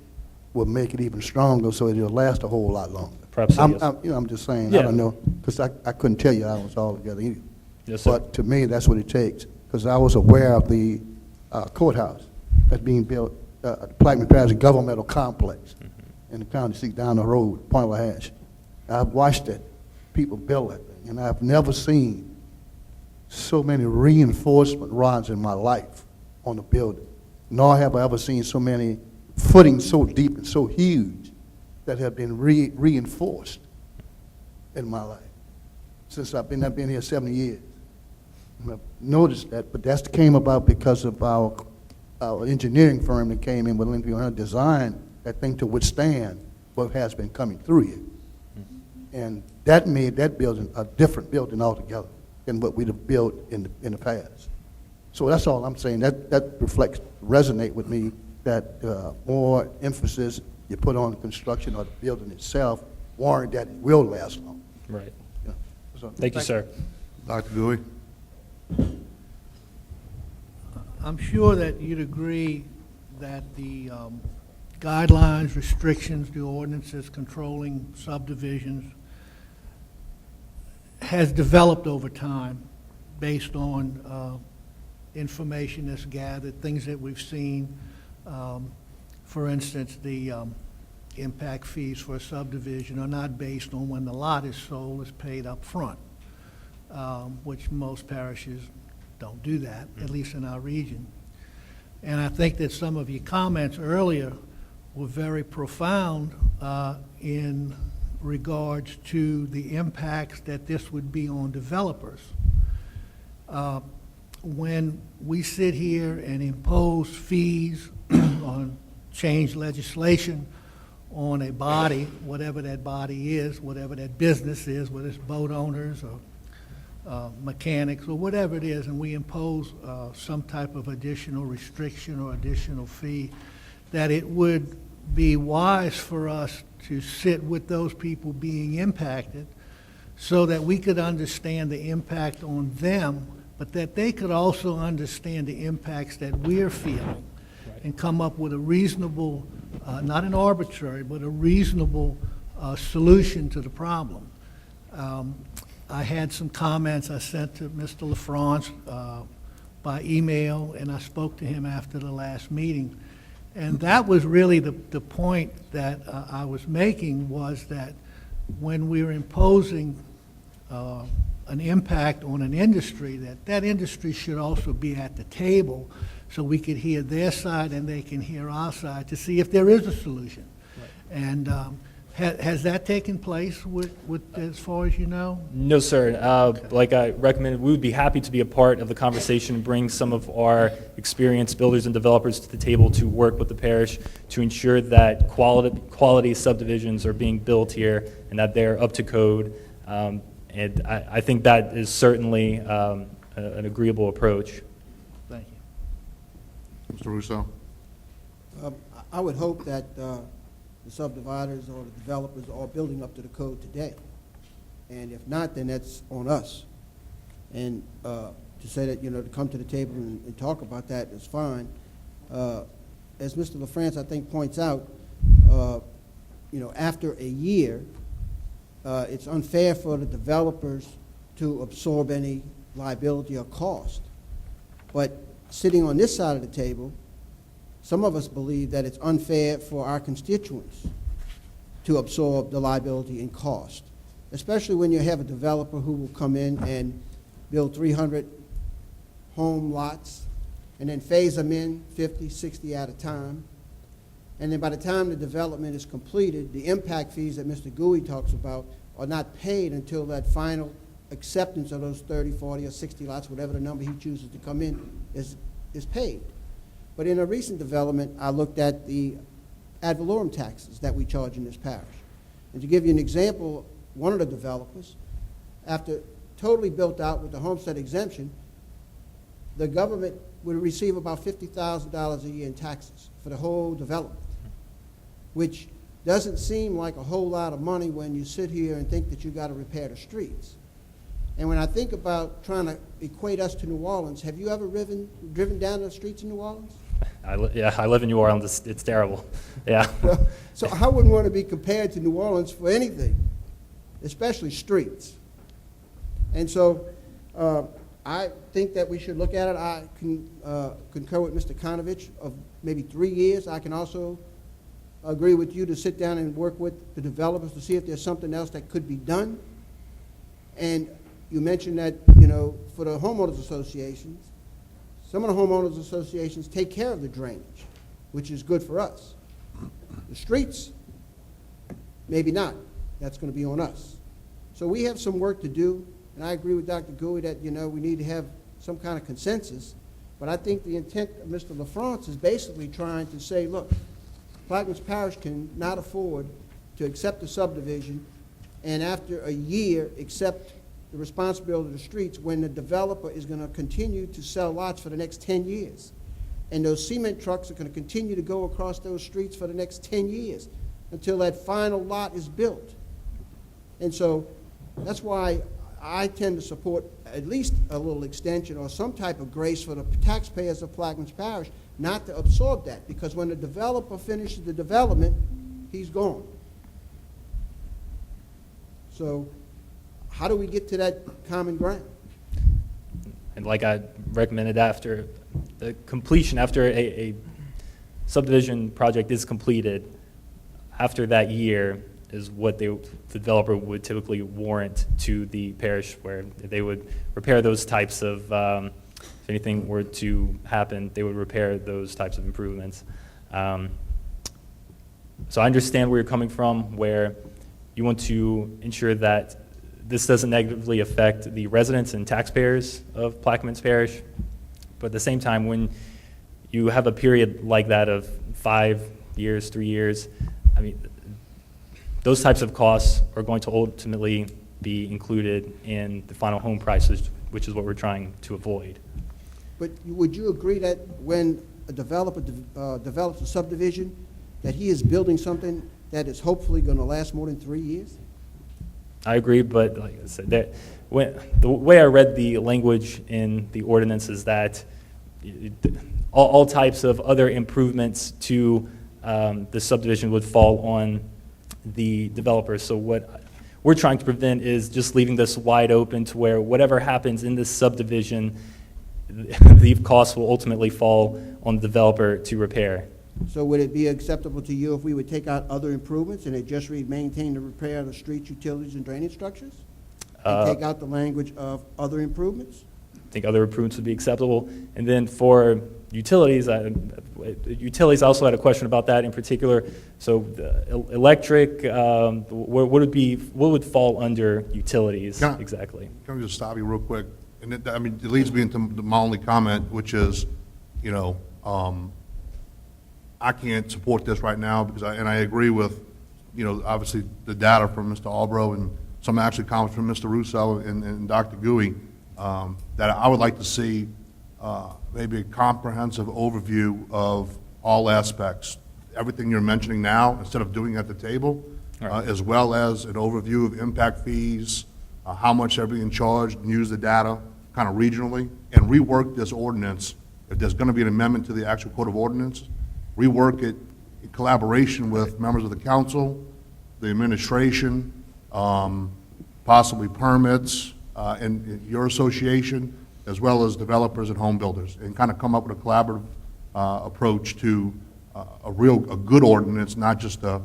will make it even stronger so it'll last a whole lot longer. Perhaps so, yes. I'm just saying, Yeah. I don't know, because I couldn't tell you I was all together either. Yes, sir. But to me, that's what it takes, because I was aware of the courthouse that's being built, Plaquemine Parish governmental complex in the county seat down the road, Point LaHash. I've watched it, people build it, and I've never seen so many reinforcement rods in my life on a building, nor have I ever seen so many footings so deep and so huge that have been reinforced in my life since I've been here 70 years. And I've noticed that, but that came about because of our engineering firm that came in with Linfield designed that thing to withstand what has been coming through here. And that made that building a different building altogether than what we'd have built in the past. So that's all I'm saying. That resonate with me, that more emphasis you put on the construction of the building itself, warrant that it will last long. Right. Yeah. So, Thank you, sir. Dr. Dewey? I'm sure that you'd agree that the guidelines, restrictions, the ordinances controlling subdivisions has developed over time based on information that's gathered, things that we've seen. For instance, the impact fees for a subdivision are not based on when the lot is sold, it's paid up front, which most parishes don't do that, at least in our region. And I think that some of your comments earlier were very profound in regards to the impacts that this would be on developers. When we sit here and impose fees on change legislation on a body, whatever that body is, whatever that business is, whether it's boat owners or mechanics or whatever it is, and we impose some type of additional restriction or additional fee, that it would be wise for us to sit with those people being impacted so that we could understand the impact on them, but that they could also understand the impacts that we're feeling and come up with a reasonable, not an arbitrary, but a reasonable solution to the problem. I had some comments I sent to Mr. LaFrance by email, and I spoke to him after the last meeting. And that was really the point that I was making, was that when we're imposing an impact on an industry, that industry should also be at the table so we could hear their side and they can hear our side to see if there is a solution. Right. And has that taken place with as far as you know? No, sir. Like I recommended, we would be happy to be a part of the conversation, bring some of our experienced builders and developers to the table to work with the parish to ensure that quality subdivisions are being built here and that they're up to code. And I think that is certainly an agreeable approach. Thank you. Mr. Russo? I would hope that the subdividers or the developers are building up to the code today. And if not, then that's on us. And to say that, to come to the table and talk about that is fine. As Mr. LaFrance, I think, points out, after a year, it's unfair for the developers to absorb any liability or cost. But sitting on this side of the table, some of us believe that it's unfair for our constituents to absorb the liability and cost, especially when you have a developer who will come in and build 300 home lots and then phase them in 50, 60 at a time. And then by the time the development is completed, the impact fees that Mr. Gouy talks about are not paid until that final acceptance of those 30, 40, or 60 lots, whatever the number he chooses to come in, is paid. But in a recent development, I looked at the ad valorem taxes that we charge in this parish. And to give you an example, one of the developers, after totally built out with the homestead exemption, the government would receive about $50,000 a year in taxes for the whole development, which doesn't seem like a whole lot of money when you sit here and think that you got to repair the streets. And when I think about trying to equate us to New Orleans, have you ever driven down the streets in New Orleans? I live in New Orleans. It's terrible. Yeah. So I wouldn't want to be compared to New Orleans for anything, especially streets. And so I think that we should look at it. I can concur with Mr. Konovich of maybe 3 years. I can also agree with you to sit down and work with the developers to see if there's something else that could be done. And you mentioned that, for the homeowners associations, some of the homeowners associations take care of the drainage, which is good for us. The streets, maybe not. That's going to be on us. So we have some work to do, and I agree with Dr. Gouy that, we need to have some kind of consensus. But I think the intent of Mr. LaFrance is basically trying to say, look, Plaquemines Parish cannot afford to accept a subdivision and after a year accept the responsibility of the streets when the developer is going to continue to sell lots for the next 10 years. And those cement trucks are going to continue to go across those streets for the next 10 years until that final lot is built. And so that's why I tend to support at least a little extension or some type of grace for the taxpayers of Plaquemines Parish not to absorb that, because when the developer finishes the development, he's gone. So how do we get to that common ground? And like I recommended, after the completion, after a subdivision project is completed, after that year is what the developer would typically warrant to the parish, where they would repair those types of, if anything were to happen, they would repair those types of improvements. So I understand where you're coming from, where you want to ensure that this doesn't negatively affect the residents and taxpayers of Plaquemines Parish. But at the same time, when you have a period like that of 5 years, 3 years, I mean, those types of costs are going to ultimately be included in the final home prices, which is what we're trying to avoid. But would you agree that when a developer develops a subdivision, that he is building something that is hopefully going to last more than 3 years? I agree, but like I said, the way I read the language in the ordinance is that all types of other improvements to the subdivision would fall on the developer. So what we're trying to prevent is just leaving this wide open to where whatever happens in this subdivision, the costs will ultimately fall on the developer to repair. So would it be acceptable to you if we would take out other improvements and it just read maintain the repair of the streets, utilities, and drainage structures? And take out the language of other improvements? I think other improvements would be acceptable. And then for utilities, utilities, I also had a question about that in particular. So the electric, what would fall under utilities exactly? Can I just stop you real quick? And it leads me into my only comment, which is, I can't support this right now because I agree with, obviously the data from Mr. Albro and some actually comments from Mr. Russo and Dr. Gui, that I would like to see maybe a comprehensive overview of all aspects, everything you're mentioning now, instead of doing it at the table, as well as an overview of impact fees, how much they're being charged, and use the data kind of regionally, and rework this ordinance. If there's going to be an amendment to the actual code of ordinance, rework it in collaboration with members of the council, the administration, possibly permits, and your association, as well as developers and home builders, and kind of come up with a collaborative approach to a good ordinance, not just a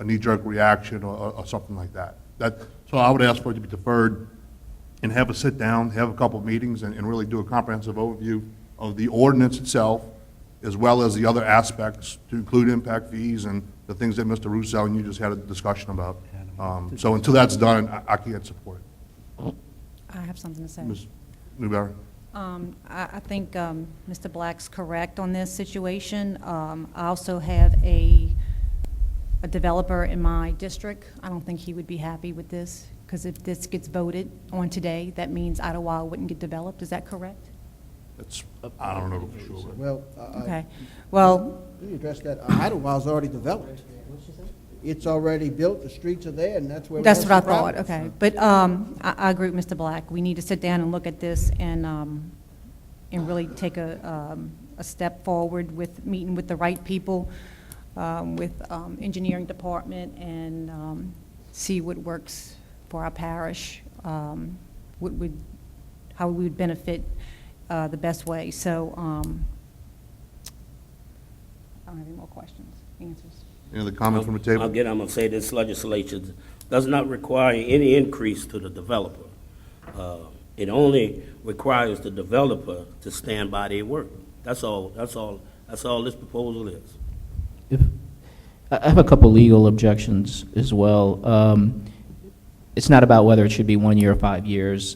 knee-jerk reaction or something like that. So I would ask for it to be deferred and have a sit down, have a couple of meetings, and really do a comprehensive overview of the ordinance itself, as well as the other aspects, to include impact fees and the things that Mr. Russo and you just had a discussion about. So until that's done, I can't support it. I have something to say. Ms. Newberry? I think Mr. Black's correct on this situation. I also have a developer in my district. I don't think he would be happy with this, because if this gets voted on today, that means Idlewild wouldn't get developed. Is that correct? I don't know for sure. Well, Okay. Well, let me address that. Idlewild's already developed. It's already built, the streets are there, and that's where. that's what I thought, okay. But I agree with Mr. Black. We need to sit down and look at this and really take a step forward with meeting with the right people, with engineering department, and see what works for our parish, how we would benefit the best way. So I don't have any more questions, answers. Any other comments from the table? Again, I'm going to say this legislation does not require any increase to the developer. It only requires the developer to stand by their work. That's all this proposal is. I have a couple legal objections as well. It's not about whether it should be 1 year or 5 years.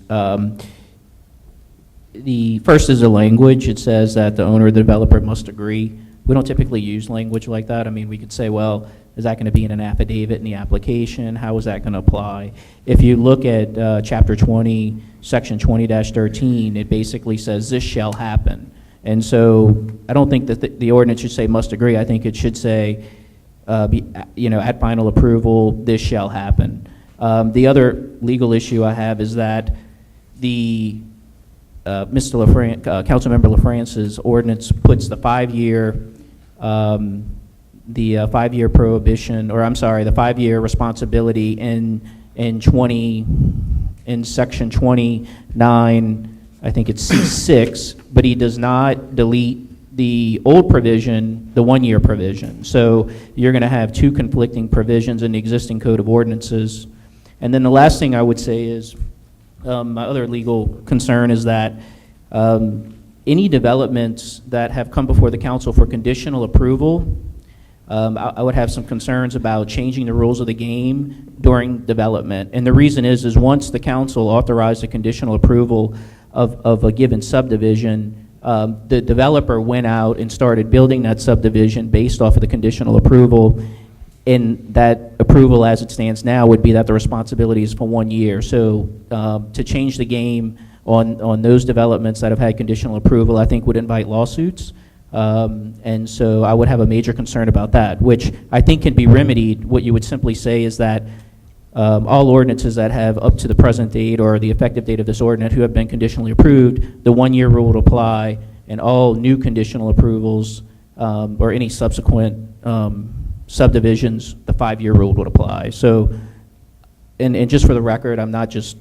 The first is the language. It says that the owner or the developer must agree. We don't typically use language like that. I mean, we could say, well, is that going to be in an affidavit in the application? How is that going to apply? If you look at Chapter 20, Section 20-13, it basically says this shall happen. And so I don't think that the ordinance should say must agree. I think it should say, at final approval, this shall happen. The other legal issue I have is that the Councilmember LaFrance's ordinance puts the 5-year prohibition, or I'm sorry, the 5-year responsibility in Section 29, I think it's C6, but he does not delete the old provision, the one-year provision. So you're going to have two conflicting provisions in the existing Code of Ordinances. And then the last thing I would say is, my other legal concern is that any developments that have come before the council for conditional approval, I would have some concerns about changing the rules of the game during development. And the reason is once the council authorized a conditional approval of a given subdivision, the developer went out and started building that subdivision based off of the conditional approval. And that approval, as it stands now, would be that the responsibility is for 1 year. So to change the game on those developments that have had conditional approval, I think would invite lawsuits. And so I would have a major concern about that, which I think can be remedied. What you would simply say is that all ordinances that have up to the present date or the effective date of this ordinance who have been conditionally approved, the 1 year rule would apply, and all new conditional approvals or any subsequent subdivisions, the 5 year rule would apply. So, and just for the record, I'm not just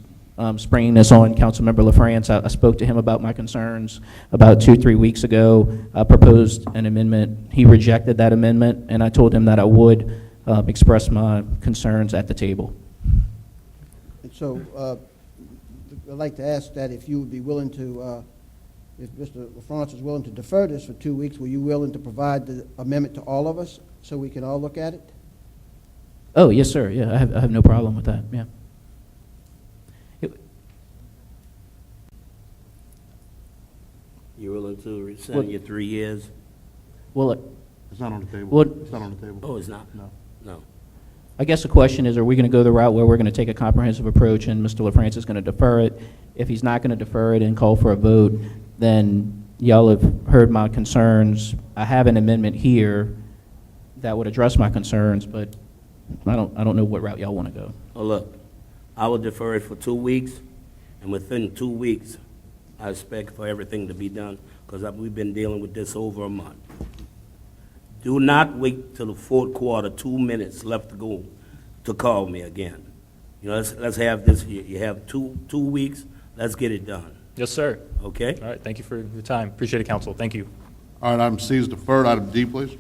springing this on Councilmember LaFrance. I spoke to him about my concerns about 2-3 weeks ago. I proposed an amendment. He rejected that amendment, and I told him that I would express my concerns at the table. And so, I'd like to ask that if you would be willing to, if Mr. LaFrance is willing to defer this for 2 weeks, were you willing to provide the amendment to all of us so we can all look at it? Oh, yes, sir. Yeah, I have no problem with that. Yeah. You willing to rescind your 3 years? Well, It's not on the table. What- It's not on the table. Oh, it's not? No. No. I guess the question is, are we going to go the route where we're going to take a comprehensive approach and Mr. LaFrance is going to defer it? If he's not going to defer it and call for a vote, then y'all have heard my concerns. I have an amendment here that would address my concerns, but I don't know what route y'all want to go. Oh, look, I will defer it for 2 weeks, and within 2 weeks, I expect for everything to be done, because we've been dealing with this over a month. Do not wait till the fourth quarter, 2 minutes left to go, to call me again. You know, let's have this, you have two weeks, let's get it done, Yes, sir. okay? All right, thank you for your time. Appreciate it, council. Thank you. All right, item C is deferred. Item D, please.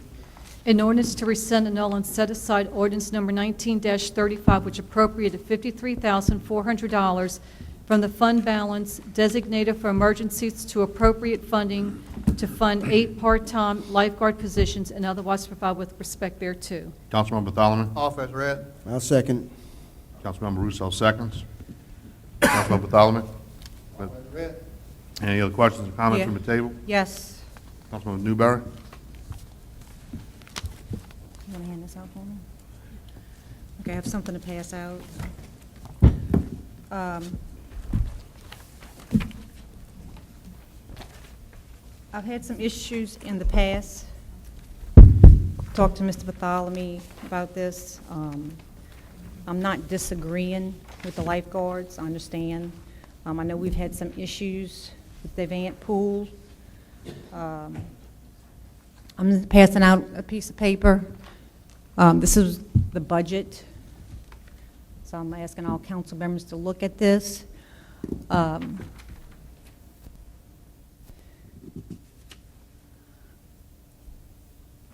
An ordinance to rescind, annul, and set aside ordinance number 19-35, which appropriated $53,400 from the fund balance designated for emergencies to appropriate funding to fund 8 part-time lifeguard positions and otherwise provide with respect thereto. Councilmember Thalman. Offer as read. I'll second. Councilmember Russo seconds. Councilmember Thalman. Offer as read. Any other questions or comments Yeah. from the table? Yes. Councilmember Newberry. You want to hand this out for me? Okay, I have something to pass out. I've had some issues in the past. Talked to Mr. Bartholomew about this. I'm not disagreeing with the lifeguards, I understand. I know we've had some issues with the Avant pool. I'm passing out a piece of paper. This is the budget, so I'm asking all council members to look at this.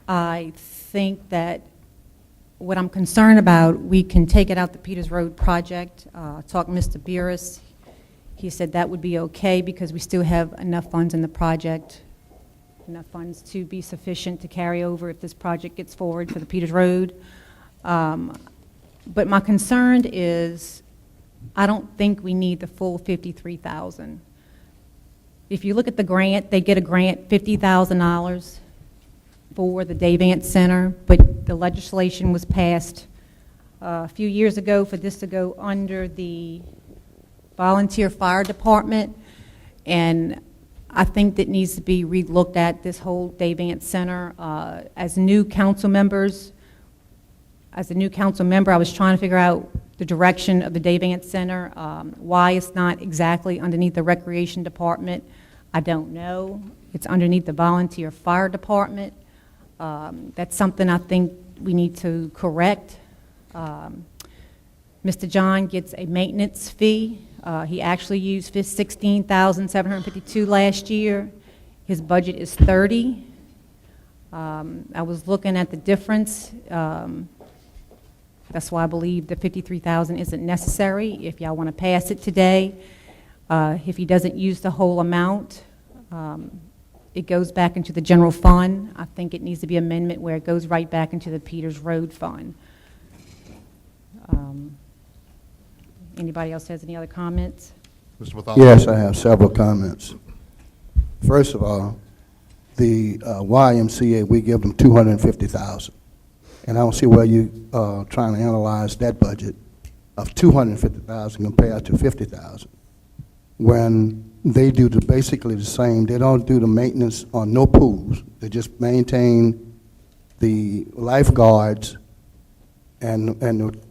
I think that what I'm concerned about, we can take it out the Peters Road project. Talked to Mr. Beerus. He said that would be okay because we still have enough funds in the project, enough funds to be sufficient to carry over if this project gets forward for the Peters Road. But my concern is I don't think we need the full $53,000. If you look at the grant, they get a grant, $50,000 for the Dave Vance Center, but the legislation was passed a few years ago for this to go under the volunteer fire department, and I think that needs to be re-looked at, this whole Dave Vance Center. As new council members, as a new council member, I was trying to figure out the direction of the Dave Vance Center, why it's not exactly underneath the recreation department. I don't know. It's underneath the volunteer fire department. That's something I think we need to correct. Mr. John gets a maintenance fee He actually used 16,752 last year. His budget is 30. I was looking at the difference. That's why I believe the 53,000 isn't necessary. If y'all want to pass it today, if he doesn't use the whole amount, it goes back into the general fund. I think it needs to be amendment where it goes right back into the Peters Road Fund. Anybody else has any other comments? Mr. Mathau? Yes, I have several comments. First of all, the YMCA, we give them $250,000. And I don't see where you trying to analyze that budget of $250,000 compared to $50,000. When they do basically the same, they don't do the maintenance on no pools. They just maintain the lifeguards and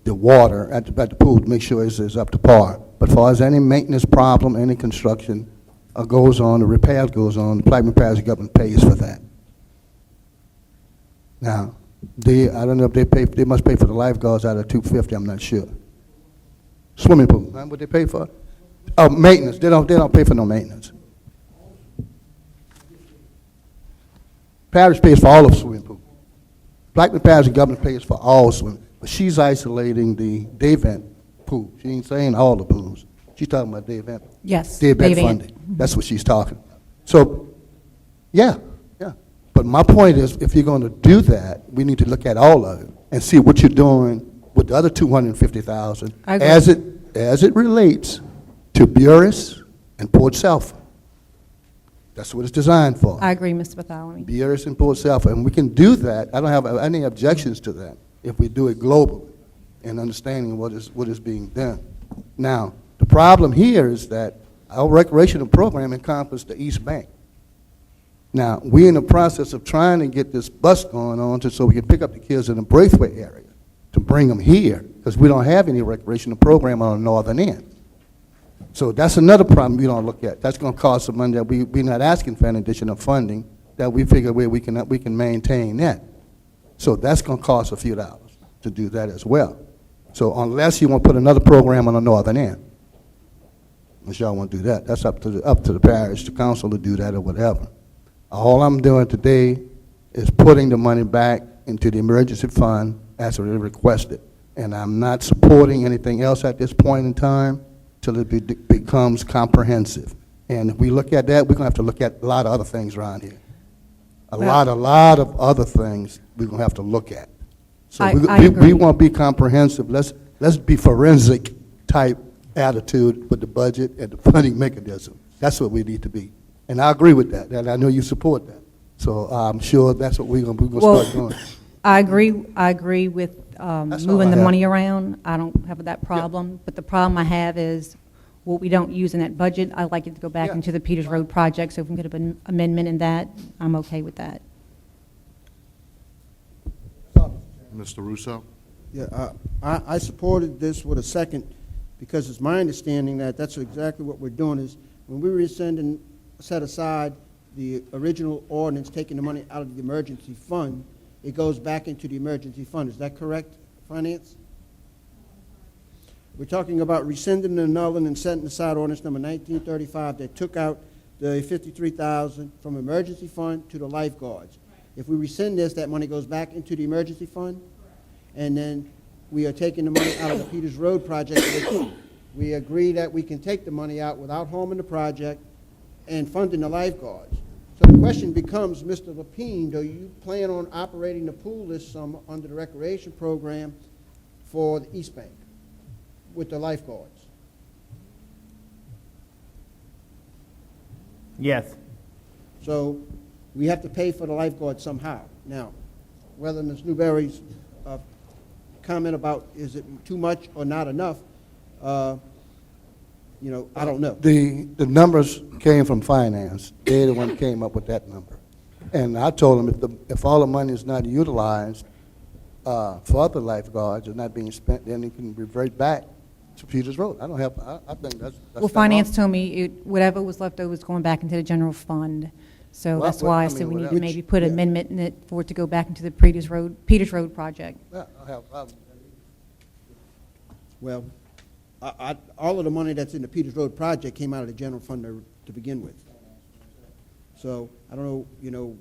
the water at the pool to make sure it's up to par. But as far as any maintenance problem, any construction goes on, the repair goes on, the Plaquemine Parish government pays for that. Now, I don't know if they must pay for the lifeguards out of $250, I'm not sure. Swimming pool, huh? What they pay for? Oh, maintenance, they don't pay for no maintenance. Parish pays for all of the swimming pool. Plaquemine Parish government pays for all swimming, but she's isolating the day event pool. She ain't saying all the pools. She's talking about day event. Yes. Day event funding. That's what she's talking about. So, yeah. But my point is, if you're going to do that, we need to look at all of it and see what you're doing with the other $250,000 as it relates to Buras and Port Salford. That's what it's designed for. I agree, Mr. Bartholomew. Buras and Port Salford, and we can do that. I don't have any objections to that if we do it globally and understanding what is being done. Now, the problem here is that our recreational program encompasses the East Bank. Now, we're in the process of trying to get this bus going on so we can pick up the kids in the Braithwaite area to bring them here, because we don't have any recreational program on the northern end. So that's another problem we don't look at. That's going to cost some money that we're not asking for any additional funding, that we figure where we can maintain that. So that's going to cost a few dollars to do that as well. So unless you want to put another program on the northern end, unless y'all want to do that, that's up to the parish, the council to do that or whatever. All I'm doing today is putting the money back into the emergency fund as requested. And I'm not supporting anything else at this point in time till it becomes comprehensive. And if we look at that, we're going to have to look at a lot of other things around here. A lot of other things we're going to have to look at. So we want to be comprehensive. Let's be forensic type attitude with the budget and the funding mechanism. That's what we need to be. And I agree with that, and I know you support that. So I'm sure that's what we're going to start doing. I agree with moving the money around. I don't have that problem. Yeah. But the problem I have is what we don't use in that budget, I'd like it to go back into the Peters Road project. So if we can get an amendment in that, I'm okay with that. Mr. Russo? Yeah, I supported this with a second because it's my understanding that that's exactly what we're doing is when we rescind and set aside the original ordinance taking the money out of the emergency fund, it goes back into the emergency fund. Is that correct, Finance? We're talking about rescinding, annulling, and setting aside ordinance number 1935 that took out the $53,000 from emergency fund to the lifeguards. If we rescind this, that money goes back into the emergency fund, and then we are taking the money out of the Peters Road project. We agree that we can take the money out without harming the project and funding the lifeguards. So the question becomes, Mr. Lapine, do you plan on operating the pool this summer under the recreation program for the East Bank with the lifeguards? Yes. So we have to pay for the lifeguard somehow. Now, whether Ms. Newberry's comment about is it too much or not enough, I don't know. The numbers came from finance. They're the one that came up with that number. And I told them if all the money is not utilized for other lifeguards is not being spent, then it can revert back to Peters Road. I think that's well, finance told me whatever was left over was going back into the general fund. So that's why I said we need to maybe put an amendment in it for it to go back into the Peters Road project. Well, all of the money that's in the Peters Road project came out of the general fund to begin with. So I don't know, you know,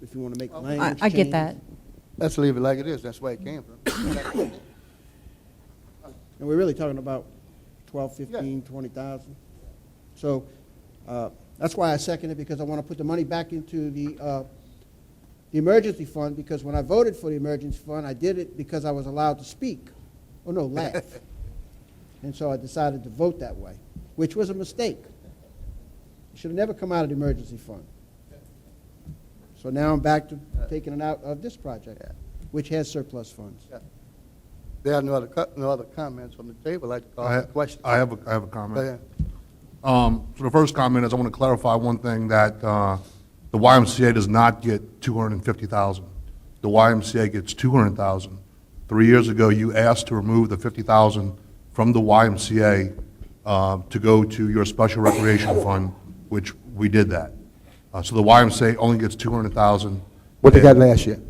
if you want to make language I get change. that. Let's leave it like it is. That's where it came from. And we're really talking about 12, 15, 20,000. So that's why I second it, because I want to put the money back into the emergency fund, because when I voted for the emergency fund, I did it because I was allowed to speak. Oh, no, laugh. And so I decided to vote that way, which was a mistake. It should have never come out of the emergency fund. So now I'm back to taking it out of this project, which has surplus funds. There are no other comments from the table. I'd like to call for questions. I have a comment. Go ahead. So the first comment is I want to clarify one thing, that the YMCA does not get $250,000. The YMCA gets $200,000. 3 years ago, you asked to remove the $50,000 from the YMCA to go to your special recreation fund, which we did that. So the YMCA only gets $200,000. What they got last year?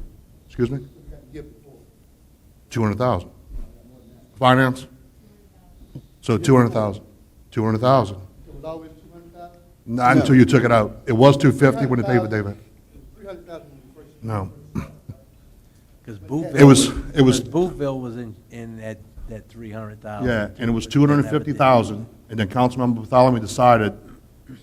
Excuse me? $200,000. Finance? So $200,000. $200,000. It was always 200,000? Not until you took it out. It was $250 when the David. 300,000. No. Because Boothville. It was. Boothville was in that 300,000. Yeah, and it was $250,000, and then Councilmember Bartholomew decided,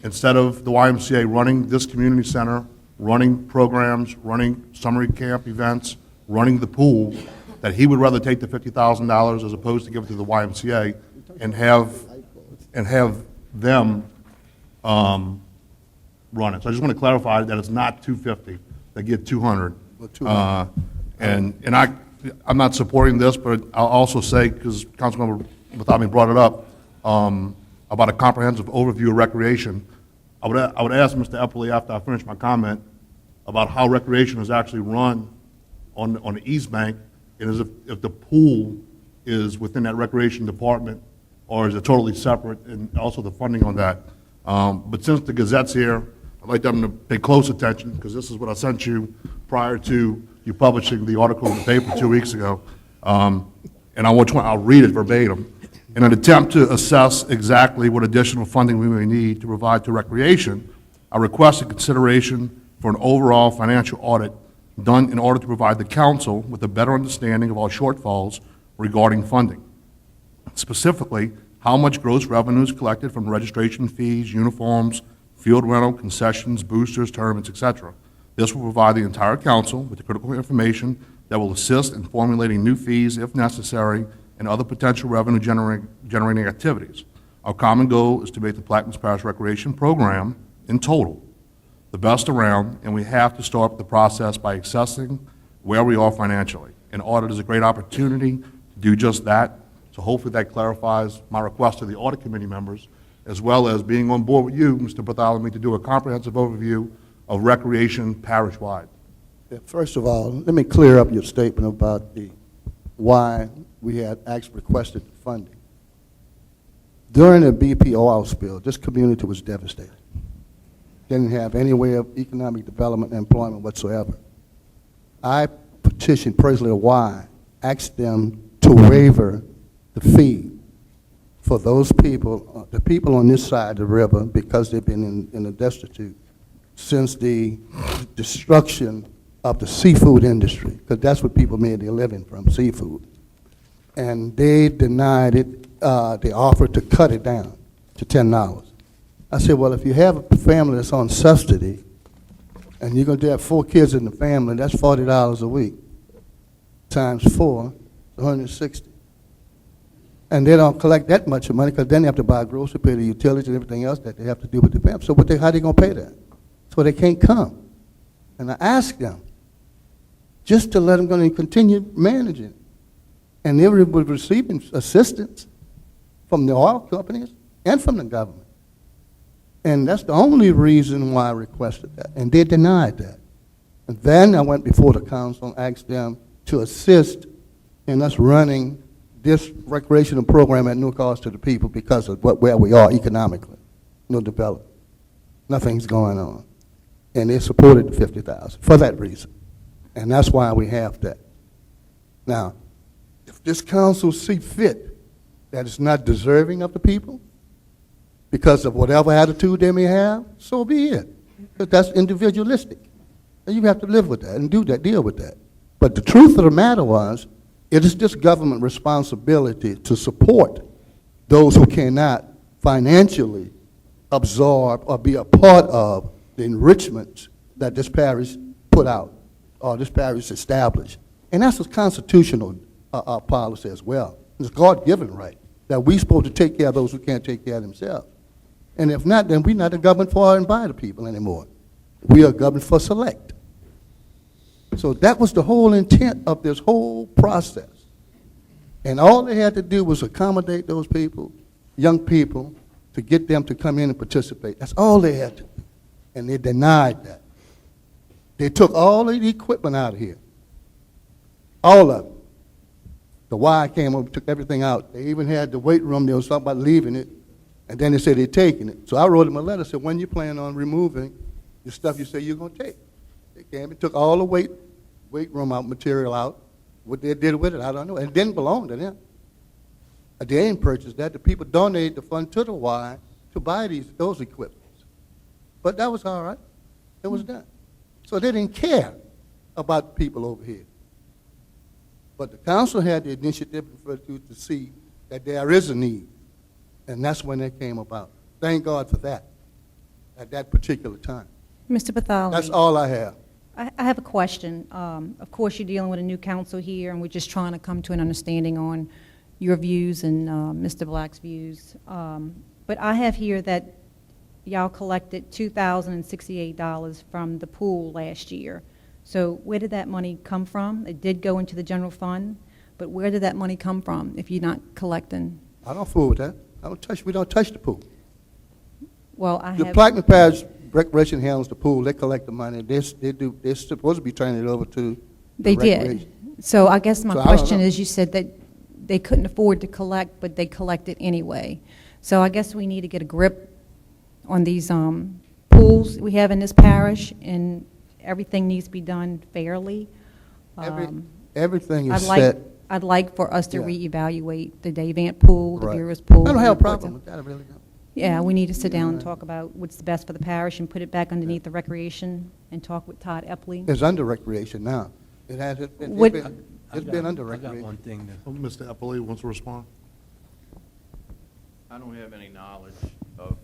instead of the YMCA running this community center, running programs, running summer camp events, running the pool, that he would rather take the $50,000 as opposed to give it to the YMCA and have them run it. So I just want to clarify that it's not $250, they get $200. And I'm not supporting this, but I'll also say, because Councilmember Bartholomew brought it up, about a comprehensive overview of recreation. I would ask Mr. Eppley, after I finish my comment, about how recreation is actually run on the East Bank, and as if the pool is within that recreation department, or is it totally separate, and also the funding on that. But since the Gazette's here, I'd like them to pay close attention, because this is what I sent you prior to you publishing the article in the paper 2 weeks ago. And I'll read it verbatim. In an attempt to assess exactly what additional funding we may need to provide to recreation, I request a consideration for an overall financial audit done in order to provide the council with a better understanding of our shortfalls regarding funding. Specifically, how much gross revenue is collected from registration fees, uniforms, field rental, concessions, boosters, tournaments, etc. This will provide the entire council with the critical information that will assist in formulating new fees, if necessary, and other potential revenue generating activities. Our common goal is to make the Plaquemines Parish Recreation Program, in total, the best around, and we have to start the process by assessing where we are financially. An audit is a great opportunity to do just that, so hopefully that clarifies my request to the audit committee members, as well as being on board with you, Mr. Bartholomew, to do a comprehensive overview of recreation parish-wide. Yeah, first of all, let me clear up your statement about why we had actually requested funding. During the BP oil spill, this community was devastated. Didn't have any way of economic development and employment whatsoever. I petitioned President Y, asked them to waiver the fee for those people, the people on this side of the river, because they've been in a destitute since the destruction of the seafood industry, because that's what people made their living from, seafood. And they denied it. They offered to cut it down to $10. I said, well, if you have a family that's on subsidy, and you're going to have 4 kids in the family, that's $40 a week. Times 4, $160. And they don't collect that much of money, because then they have to buy grocery, pay the utilities and everything else that they have to do with the family. So how are they going to pay that? So they can't come. And I asked them just to let them go and continue managing it. And they were receiving assistance from the oil companies and from the government. And that's the only reason why I requested that. And they denied that. And then I went before the council and asked them to assist in us running this recreational program at no cost to the people because of where we are economically. No development. Nothing's going on. And they supported the $50,000 for that reason. And that's why we have that. Now, if this council see fit that is not deserving of the people because of whatever attitude they may have, so be it. But that's individualistic. And you have to live with that and deal with that. But the truth of the matter was, it is this government responsibility to support those who cannot financially absorb or be a part of the enrichments that this parish put out, or this parish established. And that's a constitutional policy as well. It's a God-given right that we're supposed to take care of those who can't take care of themselves. And if not, then we're not a government for and by the people anymore. We are government for select. So that was the whole intent of this whole process. And all they had to do was accommodate those people, young people, to get them to come in and participate. That's all they had to do. And they denied that. They took all of the equipment out of here. All of it. The Y came over, took everything out. They even had the weight room. They was talking about leaving it. And then they said they're taking it. So I wrote them a letter, said, when you plan on removing the stuff you say you're going to take? They came and took all the weight room out, material out. What they did with it, I don't know. And it didn't belong to them. They didn't purchase that. The people donated the fund to the Y to buy those equipments. But that was all right. It was done. So they didn't care about the people over here. But the council had the initiative to see that there is a need. And that's when it came about. Thank God for that, at that particular time. Mr. Batali. That's all I have. I have a question. Of course, you're dealing with a new council here, and we're just trying to come to an understanding on your views and Mr. Black's views. But I have here that y'all collected $2,068 from the pool last year. So where did that money come from? It did go into the general fund, but where did that money come from if you're not collecting? I don't fool with that. We don't touch the pool. Well, I The have... Plaquemine Parish Recreation handles the pool. They collect the money. They're supposed to be turning it over to They Recreation. did. So I guess my So I don't question know. is, you said that they couldn't afford to collect, but they collected anyway. So I guess we need to get a grip on these pools we have in this parish, and everything needs to be done fairly. Everything is set. I'd like for us to Yeah. reevaluate the Davant pool, the Right. Buras pool. I don't have a and put problem them- with that, I really don't. Yeah, we need to sit down and talk about what's the best for the parish and put it back underneath the recreation and talk with Todd Epley. It's under recreation now. It has, What- it's been under I got recreation. one thing to Mr. Eppley wants to respond. I don't have any knowledge of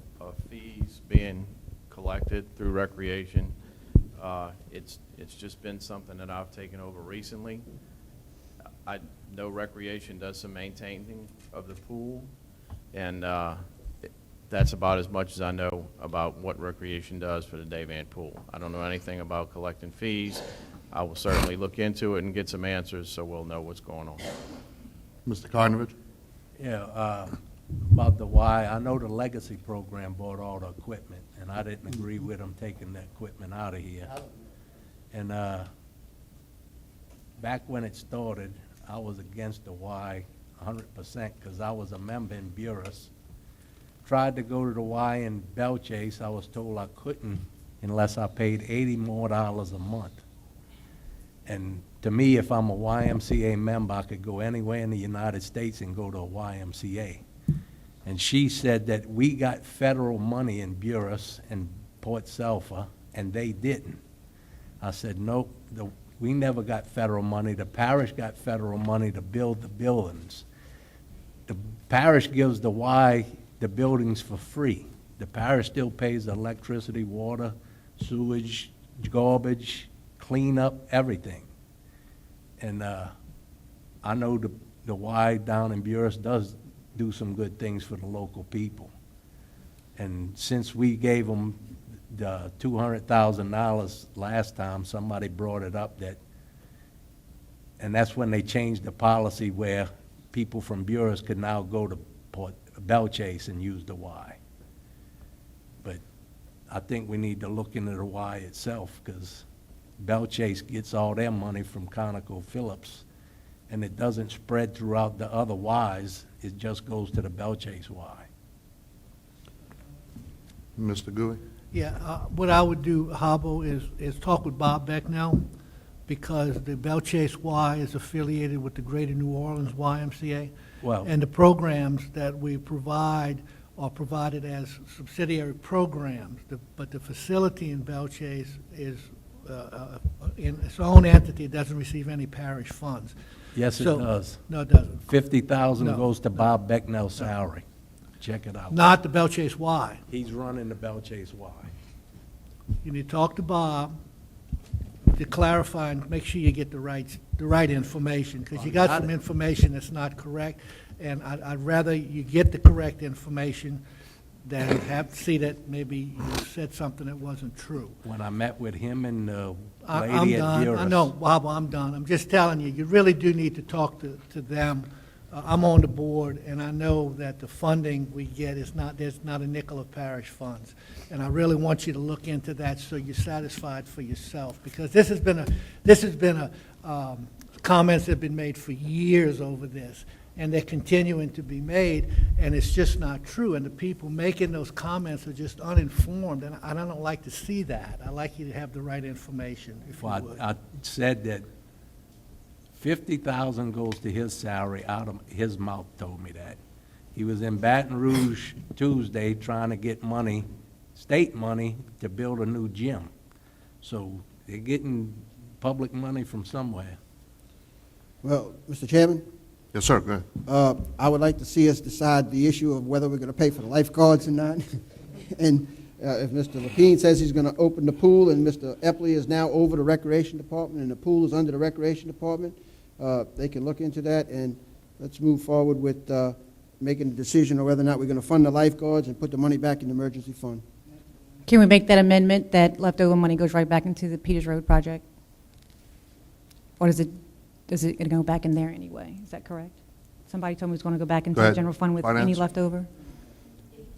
fees being collected through recreation. It's just been something that I've taken over recently. I know recreation does some maintaining of the pool, and that's about as much as I know about what recreation does for the Davant pool. I don't know anything about collecting fees. I will certainly look into it and get some answers so we'll know what's going on. Mr. Karnovich? Yeah, about the why, I know the Legacy program bought all the equipment, and I didn't agree with them taking the equipment out of here. And back when it started, I was against the Y 100% because I was a member in Buras. Tried to go to the Y in Belchase. I was told I couldn't unless I paid $80 more a month. And to me, if I'm a YMCA member, I could go anywhere in the United States and go to a YMCA. And she said that we got federal money in Buras and Port Sulphur, and they didn't. I said, nope, we never got federal money. The parish got federal money to build the buildings. The parish gives the Y the buildings for free. The parish still pays the electricity, water, sewage, garbage, clean up, everything. And I know the Y down in Buras does do some good things for the local people. And since we gave them the $200,000 last time, somebody brought it up and that's when they changed the policy where people from Buras could now go to Port Belchase and use the Y. But I think we need to look into the Y itself, because Belchase gets all their money from ConocoPhillips, and it doesn't spread throughout the other Ys. It just goes to the Belchase Y. Mr. Gouy? Yeah, what I would do, Hobble, is talk with Bob Becknell because the Belchase Y is affiliated with the Greater New Orleans YMCA. Well- And the programs that we provide are provided as subsidiary programs, but the facility in Belchase is in its own entity, it doesn't receive any parish funds. Yes, it So- does. No, it doesn't. 50,000 No. goes to Bob Becknell's salary. Check it out. Not the Belchase Y. He's running the Belchase Y. You need to talk to Bob to clarify and make sure you get the right information, because you got got some it. information that's not correct, and I'd rather you get the correct information than have to see that maybe you said something that wasn't true. When I met with him and the I'm lady at done. Buras. I know, Bob, I'm done. I'm just telling you, you really do need to talk to them. I'm on the board, and I know that the funding we get is not, there's not a nickel of parish funds. And I really want you to look into that so you're satisfied for yourself, because this has been comments that have been made for years over this, and they're continuing to be made, and it's just not true. And the people making those comments are just uninformed, and I don't like to see that. I like you to have the right information, if you Well, would. I said that 50,000 goes to his salary, out of his mouth told me that. He was in Baton Rouge Tuesday trying to get money, state money, to build a new gym. So they're getting public money from somewhere. Well, Mr. Chairman, Yes, sir, go ahead. I would like to see us decide the issue of whether we're going to pay for the lifeguards or not. And if Mr. Lapine says he's going to open the pool, and Mr. Epley is now over the Recreation Department, and the pool is under the Recreation Department, they can look into that, and let's move forward with making a decision on whether or not we're going to fund the lifeguards and put the money back in the emergency fund. Can we make that amendment that leftover money goes right back into the Peters Road project? Or does it go back in there anyway? Is that correct? Somebody told me it was going to go back into Go the ahead. general fund with any Finance. leftover?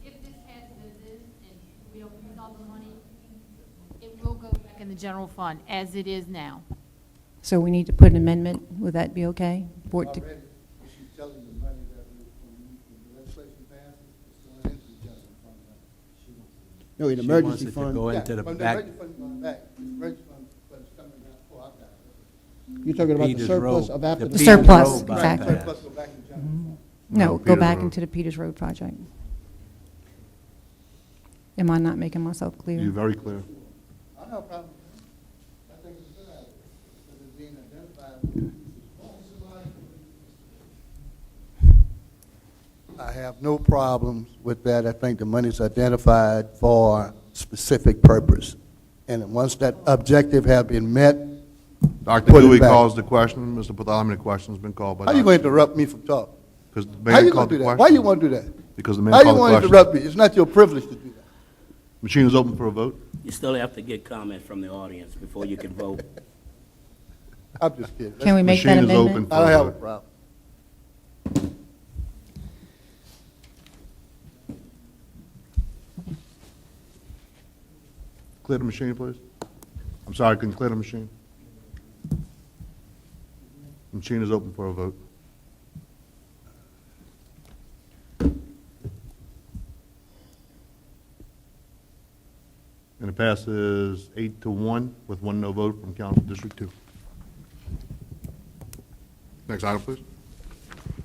If this passes as is, and we don't use all the money, it will go back in the general fund, as it is now. So we need to put an amendment. Would that be okay? For it to- No, in She emergency wants it to fund. go into the back. You're talking about the Peters surplus Road. of after The the. The surplus, Road exactly. bypass. No, go Peters back Road. into the Peters Road project. Am I not making myself clear? You're very clear. I don't have a problem. I think it's a good idea, because it's being identified. I have no problems with that. I think the money's identified for specific purpose. And then once that objective has been met, Dr. Put it Dewey back. calls the question. Mr. Pathalami, the question's been called by how you going to interrupt me from talking? Because the How man you going called to the do that? question. Why you want to do that? Because the man How you called the want to question. interrupt me? It's not your privilege to do that. Machine is open for a vote. You still have to get comment from the audience before you can vote. I'm just kidding. Can we make that Machine is open amendment? for I don't a have a vote. problem. Clear the machine, please. I'm sorry, can you clear the machine? Machine is open for a vote. And it passes 8-1 with 1 no vote from Council District 2. Next item, please.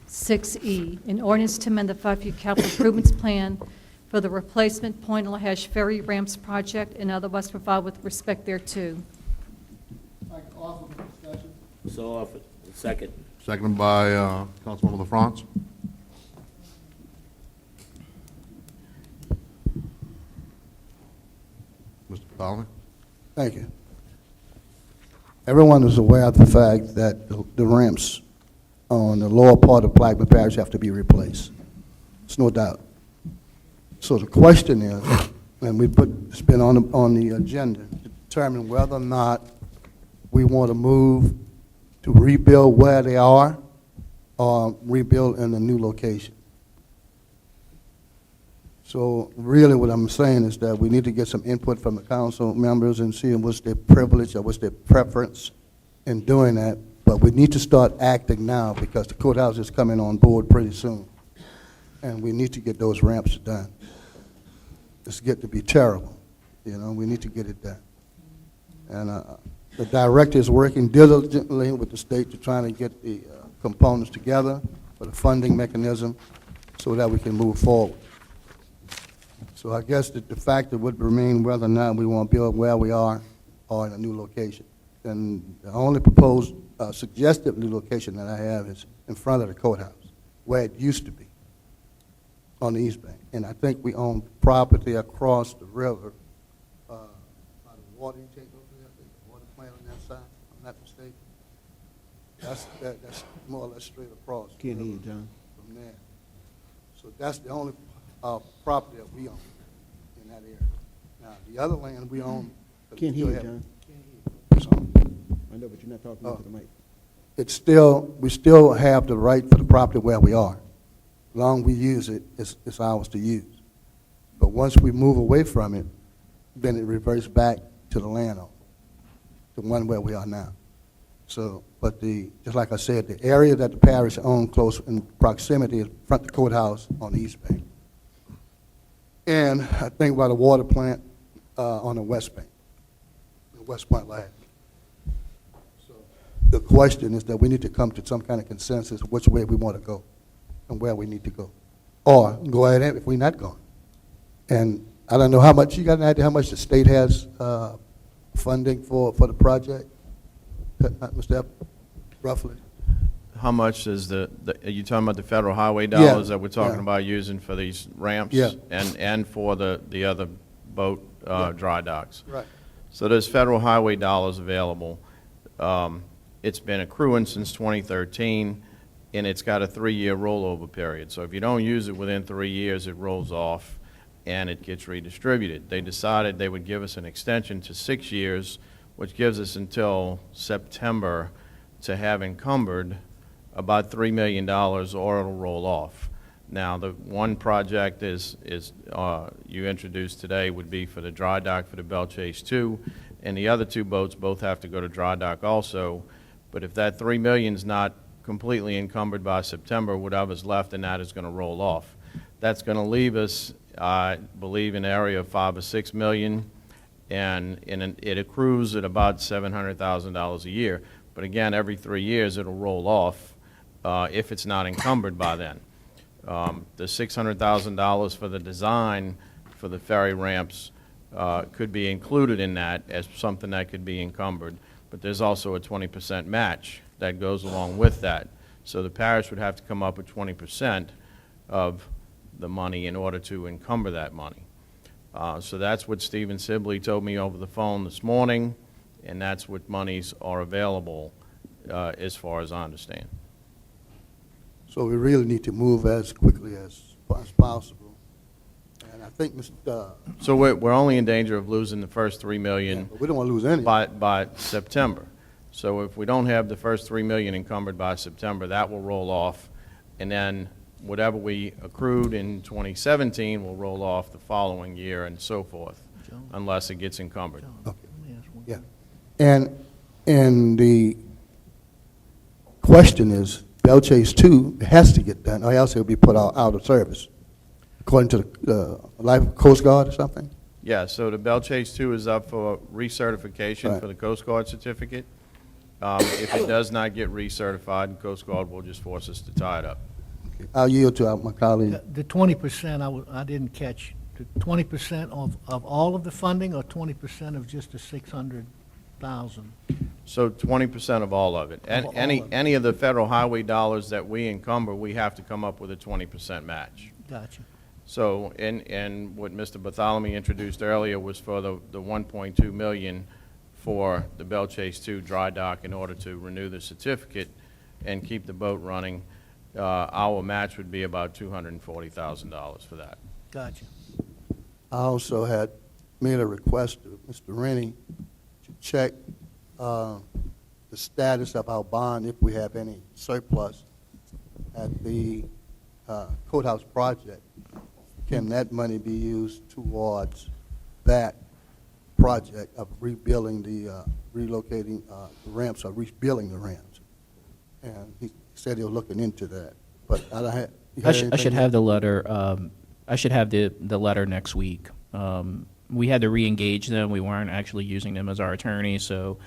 6E, an ordinance to amend the five-year capital improvements plan for the replacement Point-La-Hash Ferry Ramps project and otherwise provide with respect thereto. So offered. Second. Seconded by Councilwoman LaFrance. Mr. Pathalami? Thank you. Everyone is aware of the fact that the ramps on the lower part of Blackman Parish have to be replaced. There's no doubt. So the question is, and it's been on the agenda, to determine whether or not we want to move to rebuild where they are or rebuild in a new location. So really what I'm saying is that we need to get some input from the council members and see what's their privilege or what's their preference in doing that. But we need to start acting now because the courthouse is coming on board pretty soon. And we need to get those ramps done. It's get to be terrible, you know, we need to get it done. And The director is working diligently with the state to try to get the components together for the funding mechanism so that we can move forward. So I guess that the factor would remain whether or not we want to build where we are or in a new location. And the only proposed suggested new location that I have is in front of the courthouse, where it used to be, on the east bank. And I think we own property across the river, by the water intake over there, I think the water plant on that side, if I'm not mistaken. That's more or less straight across. Can't hear you, John. From there. So that's the only property that we own in that area. Now, the other land we own. Can't hear you, John. It's on. I know, but you're not talking into the mic. We still have the right for the property where we are. As long as we use it, it's ours to use. But once we move away from it, then it reverts back to the landowner, the one where we are now. So, but just like I said, the area that the parish owns close in proximity is front of the courthouse on the east bank. And I think by the water plant on the west bank, the West Point Lab. So the question is that we need to come to some kind of consensus which way we want to go and where we need to go. Or go ahead if we're not going. And I don't know how much, you got an idea how much the state has funding for the project? Mr. Epp, roughly? How much is are you talking about the federal highway dollars that we're talking yeah. about using for these ramps? Yeah. And for the other boat dry docks? Right. So there's federal highway dollars available. It's been accruing since 2013, and it's got a 3-year rollover period. So if you don't use it within 3 years, it rolls off and it gets redistributed. They decided they would give us an extension to 6 years, which gives us until September to have encumbered about $3 million, or it'll roll off. Now, the one project you introduced today would be for the dry dock for the Belle Chase 2, and the other two boats both have to go to dry dock also. But if that $3 million is not completely encumbered by September, whatever's left in that is going to roll off. That's going to leave us, I believe, an area of $5 or $6 million, and it accrues at about $700,000 a year. But again, every 3 years it'll roll off if it's not encumbered by then. The $600,000 for the design for the ferry ramps could be included in that as something that could be encumbered. But there's also a 20% match that goes along with that. So the parish would have to come up with 20% of the money in order to encumber that money. So that's what Stephen Sibley told me over the phone this morning, and that's what monies are available as far as I understand. So we really need to move as quickly as possible. And I think Mr. So we're only in danger of losing the first $3 million but we don't want to lose any. by September. So if we don't have the first $3 million encumbered by September, that will roll off, and then whatever we accrued in 2017 will roll off the following year and so forth, unless it gets encumbered. Okay. Yeah. And the question is, Belle Chase 2 has to get done, or else it'll be put out of service, according to the Life Coast Guard or something? Yeah, so the Belle Chase 2 is up for recertification Right. for the Coast Guard certificate. If it does not get recertified, the Coast Guard will just force us to tie it up. I'll yield to my colleague. The 20%, I didn't catch, the 20% of all of the funding, or 20% of just the 600,000? So 20% of all of it. Of all of it. Any of the federal highway dollars that we encumber, we have to come up with a 20% match. Gotcha. So, and what Mr. Bartholomew introduced earlier was for the 1.2 million for the Belle Chase 2 dry dock in order to renew the certificate and keep the boat running. Our match would be about $240,000 for that. Gotcha. I also had made a request to Mr. Rennie to check the status of our bond, if we have any surplus at the courthouse project. Can that money be used towards that project of rebuilding relocating the ramps, or rebuilding the ramps? And he said he was looking into that, but I don't have. I should have the letter. I should have the letter next week. We had to re-engage them. We weren't actually using them as our attorney, so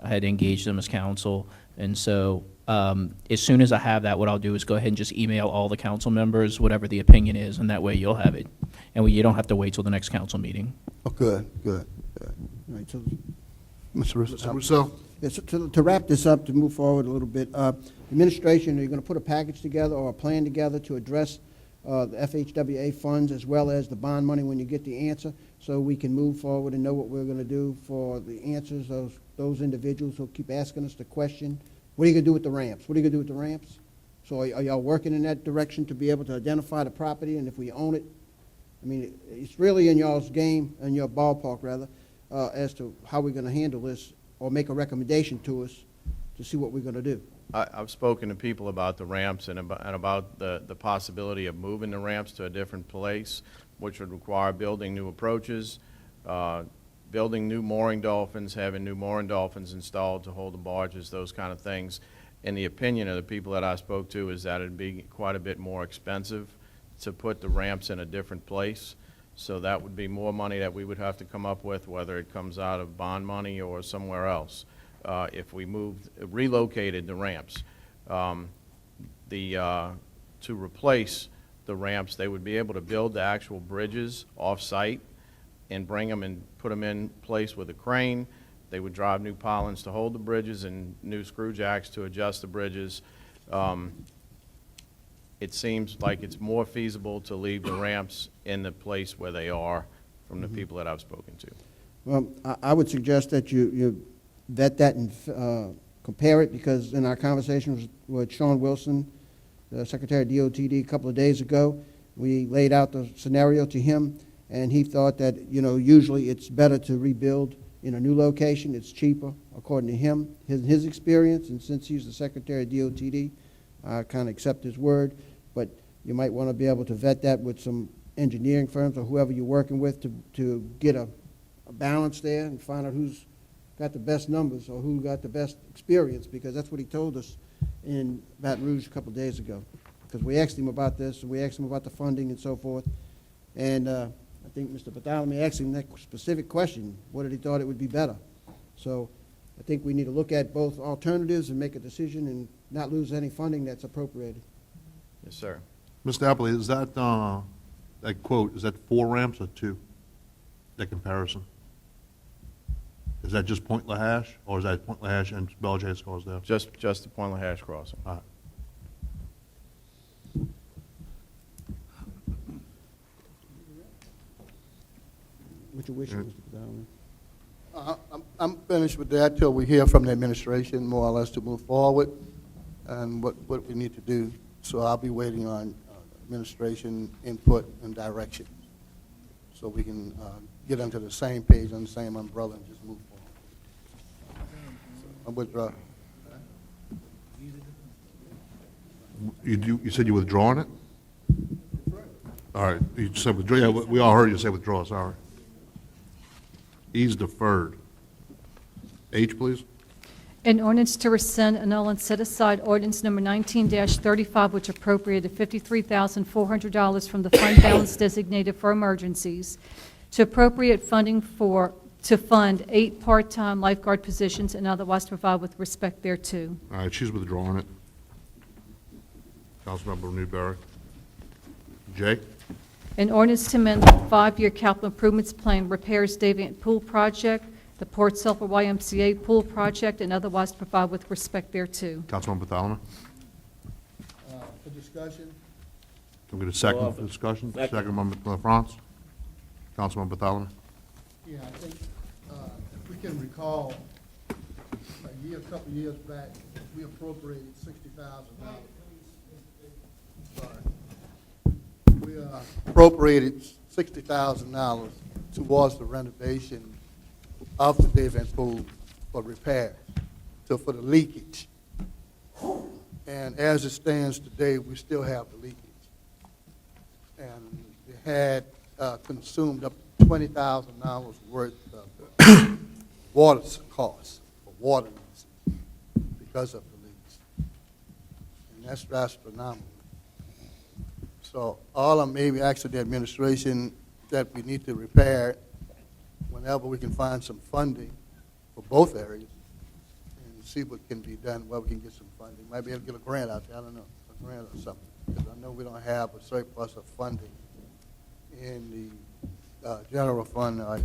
I had engaged them as counsel. And so as soon as I have that, what I'll do is go ahead and just email all the council members, whatever the opinion is, and that way you'll have it. And you don't have to wait till the next council meeting. Oh, good, good, good. All right, so Mr. Russo? Mr. Russo? yes, to wrap this up, to move forward a little bit, administration, are you going to put a package together or a plan together to address the FHWA funds as well as the bond money when you get the answer, so we can move forward and know what we're going to do for the answers of those individuals who keep asking us the question, what are you going to do with the ramps? What are you going to do with the ramps? So are y'all working in that direction to be able to identify the property, and if we own it? I mean, it's really in y'all's game, in your ballpark rather, as to how we're going to handle this, or make a recommendation to us to see what we're going to do. I've spoken to people about the ramps and about the possibility of moving the ramps to a different place, which would require building new approaches, building new mooring dolphins, having new mooring dolphins installed to hold the barges, those kind of things. And the opinion of the people that I spoke to is that it'd be quite a bit more expensive to put the ramps in a different place. So that would be more money that we would have to come up with, whether it comes out of bond money or somewhere else. If we relocated the ramps, to replace the ramps, they would be able to build the actual bridges off-site and bring them and put them in place with a crane. They would drive new pylons to hold the bridges and new screw jacks to adjust the bridges. It seems like it's more feasible to leave the ramps in the place where they are from the people that I've spoken to. Well, I would suggest that you vet that and compare it, because in our conversations with Sean Wilson, the Secretary of DOTD, a couple of days ago, we laid out the scenario to him, and he thought that, usually it's better to rebuild in a new location. It's cheaper, according to him, his experience, and since he's the Secretary of DOTD, I kind of accept his word, but you might want to be able to vet that with some engineering firms or whoever you're working with to get a balance there and find out who's got the best numbers or who got the best experience, because that's what he told us in Baton Rouge a couple of days ago. Because we asked him about this, and we asked him about the funding and so forth, and I think Mr. Bartholomew asked him that specific question, what did he thought it would be better? So I think we need to look at both alternatives and make a decision and not lose any funding that's appropriated. Yes, sir. Mr. Appley, is that, that quote, is that 4 ramps or 2? That comparison? Is that just Point LaHash, or is that Point LaHash and Belle Scarsdale? Just the Point LaHash crossing. All right. What's your wish, Mr. Bartholomew? I'm finished with that till we hear from the administration, more or less, to move forward and what we need to do. So I'll be waiting on administration input and direction, so we can get onto the same page, on the same umbrella, and just move forward. So I withdraw. You said you're withdrawing it? All right, you said withdraw, yeah, we all heard you say withdraw, sorry. E's deferred. H, please. An ordinance to rescind, annul, and set aside ordinance number 19-35, which appropriated $53,400 from the fund balance designated for emergencies to appropriate funding to fund 8 part-time lifeguard positions and otherwise to provide with respect thereto. All right, she's withdrawing it. Councilmember Newberry. J. An ordinance to amend the 5-year capital improvements plan, repairs Davant Pool Project, the Port Sulphur YMCA Pool Project, and otherwise to provide with respect thereto. Councilman Bartholomew. For discussion? Can we get a second for discussion? Second by Mr. LaFrance. Councilman Bartholomew. Yeah, I think if we can recall, a couple of years back, we appropriated $60,000. We appropriated $60,000 towards the renovation of the Davant Pool for repairs, so for the leakage. And as it stands today, we still have the leakage. And we had consumed up to $20,000 worth of water costs for water usage because of the leaks. And that's phenomenal. So all I'm maybe asking the administration that we need to repair whenever we can find some funding for both areas, see what can be done, where we can get some funding. Might be able to get a grant out there, I don't know, a grant or something. Because I know we don't have a surplus of funding in the general fund or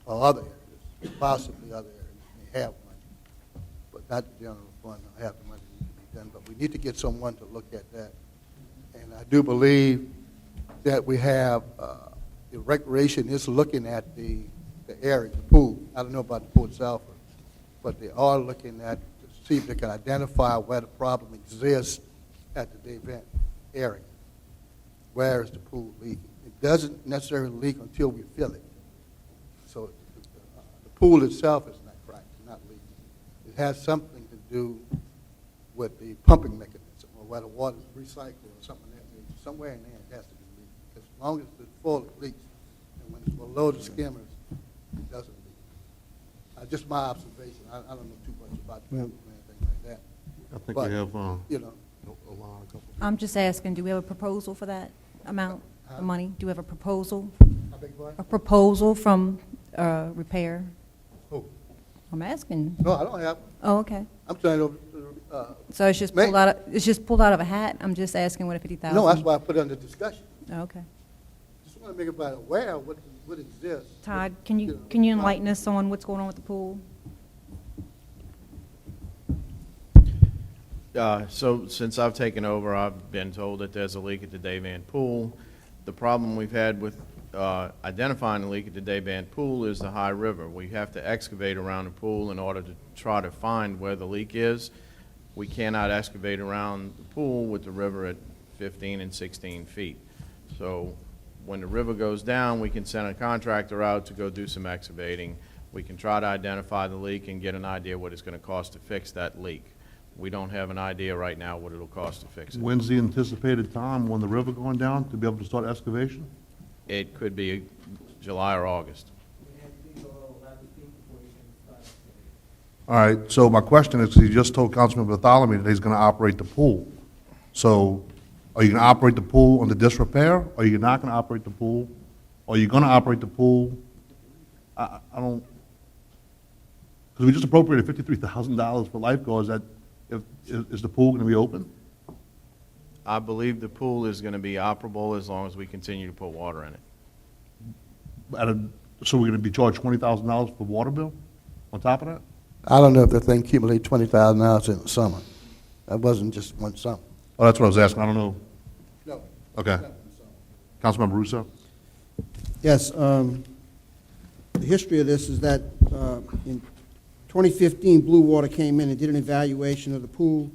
other areas, possibly other areas may have money, but not the general fund, don't have the money that need to be done. But we need to get someone to look at that. And I do believe that we have, the recreation is looking at the area, the pool. I don't know about the pool itself, but they are looking at to see if they can identify where the problem exists at the day event area. Where is the pool leaking? It doesn't necessarily leak until we fill it. So the pool itself is not cracked, not leaking. It has something to do with the pumping mechanism, or where the water is recycled or something like that nature. Somewhere in there it has to be leaking. Because as long as it's full, it leaks. And when it's below the skimmers, it doesn't leak. Just my observation. I don't know too much about the pool or anything like that. I think But, we have, you know, a line, a couple. I'm just asking, do we have a proposal for that amount of money? Do we have a proposal? I beg your pardon? A proposal from Repair? Who? I'm asking. No, I don't have. Oh, okay. I'm trying to. So it's just pulled out of, it's just pulled out of a hat? I'm just asking what a 50,000? No, that's why I put it under discussion. Oh, okay. Just want to make everybody aware of what exists. Todd, can you enlighten us on what's going on with the pool? So since I've taken over, I've been told that there's a leak at the Dayvan Pool. The problem we've had with identifying the leak at the Dayvan Pool is the high river. We have to excavate around the pool in order to try to find where the leak is. We cannot excavate around the pool with the river at 15 and 16 feet. So when the river goes down, we can send a contractor out to go do some excavating. We can try to identify the leak and get an idea what it's going to cost to fix that leak. We don't have an idea right now what it'll cost to fix it. When's the anticipated time when the river going down to be able to start excavation? It could be July or August. All right, so my question is, you just told Councilman Bartholomew that he's gonna operate the pool. So, are you gonna operate the pool under disrepair, or are you not gonna operate the pool? Or are you gonna operate the pool? I don't, because we just appropriated $53,000 for lifeguards, is the pool gonna be open? I believe the pool is going to be operable as long as we continue to put water in it. So we're gonna be charged $20,000 for water bill on top of that? I don't know if the thing accumulated $20,000 in the summer. That wasn't just one summer. Oh, that's what I was asking, I don't know. No. Okay. Councilmember Russo? Yes, the history of this is that in 2015, Blue Water came in and did an evaluation of the pool.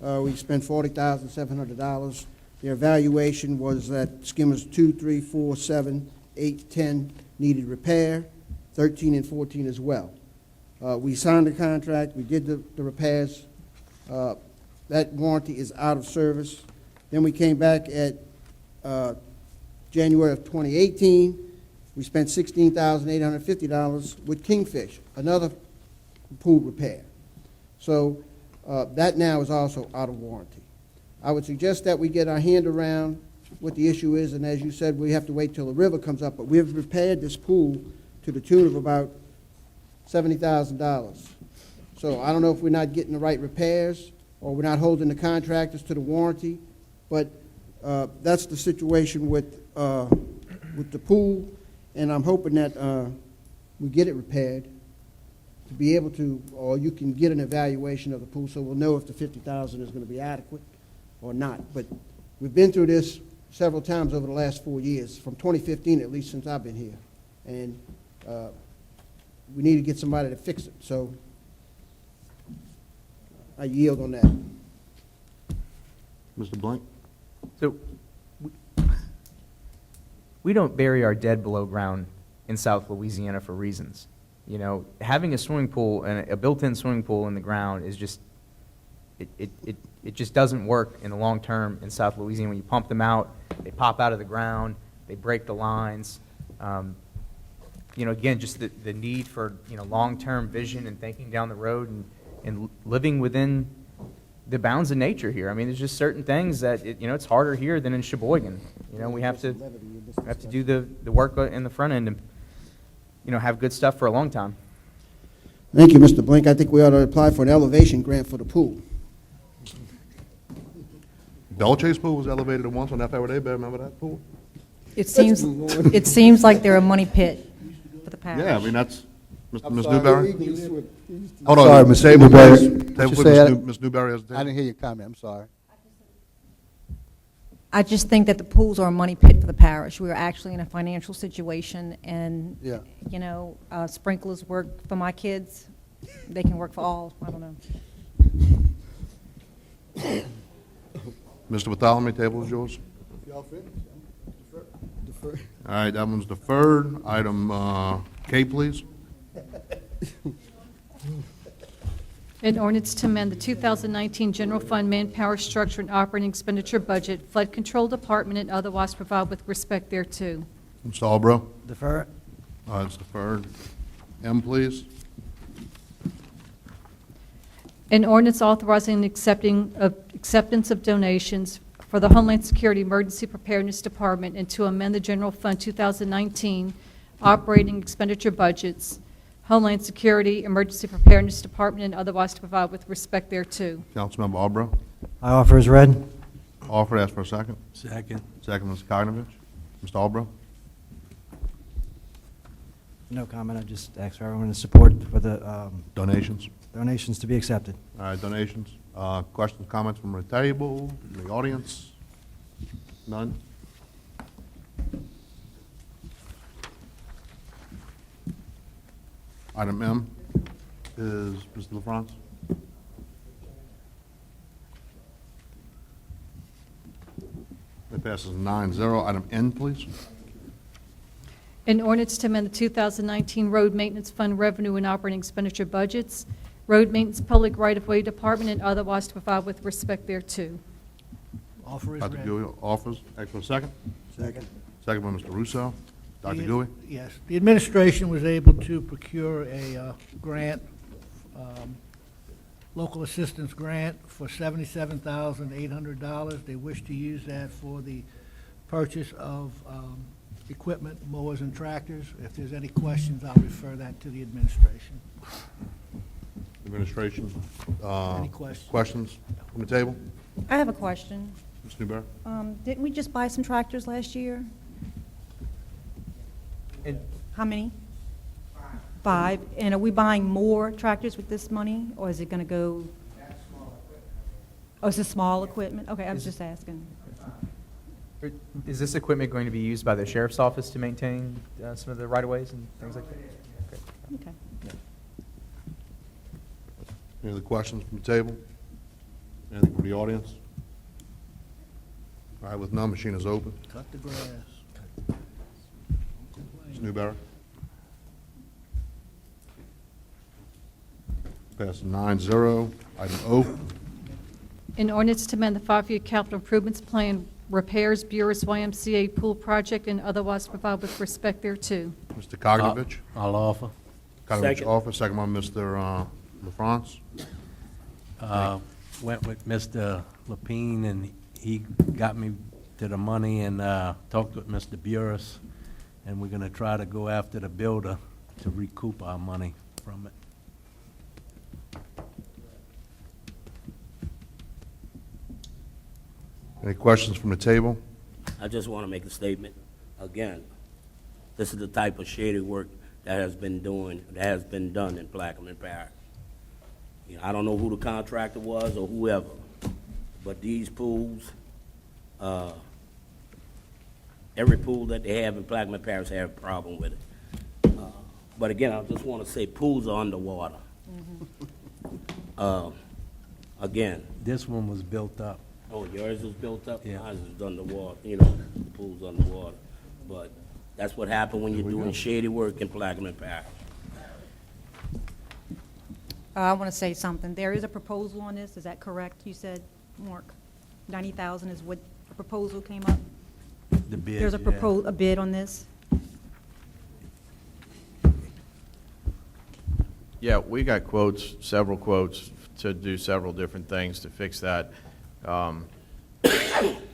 We spent $40,700. Their evaluation was that skimmers 2, 3, 4, 7, 8, 10 needed repair, 13 and 14 as well. We signed the contract, we did the repairs. That warranty is out of service. Then we came back at January of 2018. We spent $16,850 with Kingfish, another pool repair. So that now is also out of warranty. I would suggest that we get our hand around what the issue is, and as you said, we have to wait till the river comes up, but we've repaired this pool to the tune of about $70,000. So I don't know if we're not getting the right repairs, or we're not holding the contractors to the warranty, but that's the situation with the pool, and I'm hoping that we get it repaired to be able to, or you can get an evaluation of the pool so we'll know if the $50,000 is going to be adequate or not. But we've been through this several times over the last 4 years, from 2015 at least since I've been here. And we need to get somebody to fix it. So I yield on that. Mr. Blank? So, we don't bury our dead below ground in South Louisiana for reasons. You know, having a swimming pool and a built-in swimming pool in the ground is just, it just doesn't work in the long term in South Louisiana. When you pump them out, they pop out of the ground, they break the lines. You know, again, just the need for, you know, long-term vision and thinking down the road and living within the bounds of nature here. I mean, there's just certain things that, you know, it's harder here than in Sheboygan. You know, we have to do the work in the front end and, you know, have good stuff for a long time. Thank you, Mr. Blink. I think we ought to apply for an elevation grant for the pool. Bellchase Pool was elevated at once on that Day Bear, remember that pool? It seems like they're a money pit for the parish. Yeah, I mean, that's, Ms. I'm Newberry? sorry. Hold on, Sorry, Ms. table, Newberry. please. What Table, you please. said? Ms. Newberry has the I table. didn't hear your comment, I'm sorry. I just think that the pools are a money pit for the parish. We are actually in a financial situation, and, Yeah. you know, sprinklers work for my kids. They can work for all, I don't know. Mr. Bartholomew, table is yours. Y'all finished? Defer. All right, that one's deferred. Item K, please. An ordinance to amend the 2019 General Fund Manpower Structure and Operating Expenditure Budget, Flood Control Department, and otherwise provide with respect thereto. Mr. Albro? Defer it. It's deferred. M, please. An ordinance authorizing acceptance of donations for the Homeland Security Emergency Preparedness Department and to amend the General Fund 2019 operating expenditure budgets, Homeland Security Emergency Preparedness Department, and otherwise to provide with respect thereto. Councilmember Albro? I offer as read. Offered, ask for a second. Second. Second, Mr. Kokrovich. Mr. Albro? No comment, I just ask for everyone to support for the Donations. donations to be accepted. All right, donations. Questions, comments from the table, from the audience? None? Item M is Mr. LaFrance. It passes 9-0. Item N, please. An ordinance to amend the 2019 Road Maintenance Fund revenue and operating expenditure budgets, Road Maintenance Public Right-of-Way Department, and otherwise to provide with respect thereto. Offer is Dr. read. Dewey offers. Ask for a second. Second. Second by Mr. Russo. Dr. Dewey? Yes. The administration was able to procure a grant, local assistance grant for $77,800. They wish to use that for the purchase of equipment, mowers and tractors. If there's any questions, I'll refer that to the administration. Administration? Any questions? Questions from the table? I have a question. Ms. Newberry? Didn't we just buy some tractors last year? How many? 5. And are we buying more tractors with this money, or is it going to go? Oh, it's a small equipment? Okay, I was just asking. Is this equipment going to be used by the sheriff's office to maintain some of the right-of-ways and things like that? Okay. Any other questions from the table? Anything from the audience? All right, with none, machine is open. Cut the grass. Ms. Newberry? Passes 9-0. Item O. An ordinance to amend the 5-year capital improvements plan, repairs, Buras YMCA pool project, and otherwise provide with respect thereto. Mr. Kokrovich? I'll offer. Kokrovich Second. offers. Second by Mr. LaFrance. Went with Mr. Lapine, and he got me to the money and talked with Mr. Burris, and we're going to try to go after the builder to recoup our money from it. Any questions from the table? I just want to make a statement. Again, this is the type of shady work that has been done in Plaquemine Parish. You know, I don't know who the contractor was or whoever, but these pools, every pool that they have in Plaquemine Parish have a problem with it. But again, I just want to say pools are underwater. Again, This one was built up. oh, yours was built up? Yeah. Mine is underwater, you know, the pool's underwater. But that's what happened when you're doing shady work in Plaquemine Parish. I want to say something. There is a proposal on this, is that correct? You said, Mark, 90,000 is what the proposal came up? The bid, There's a yeah. a bid on this? Yeah, we got quotes, several quotes to do several different things to fix that.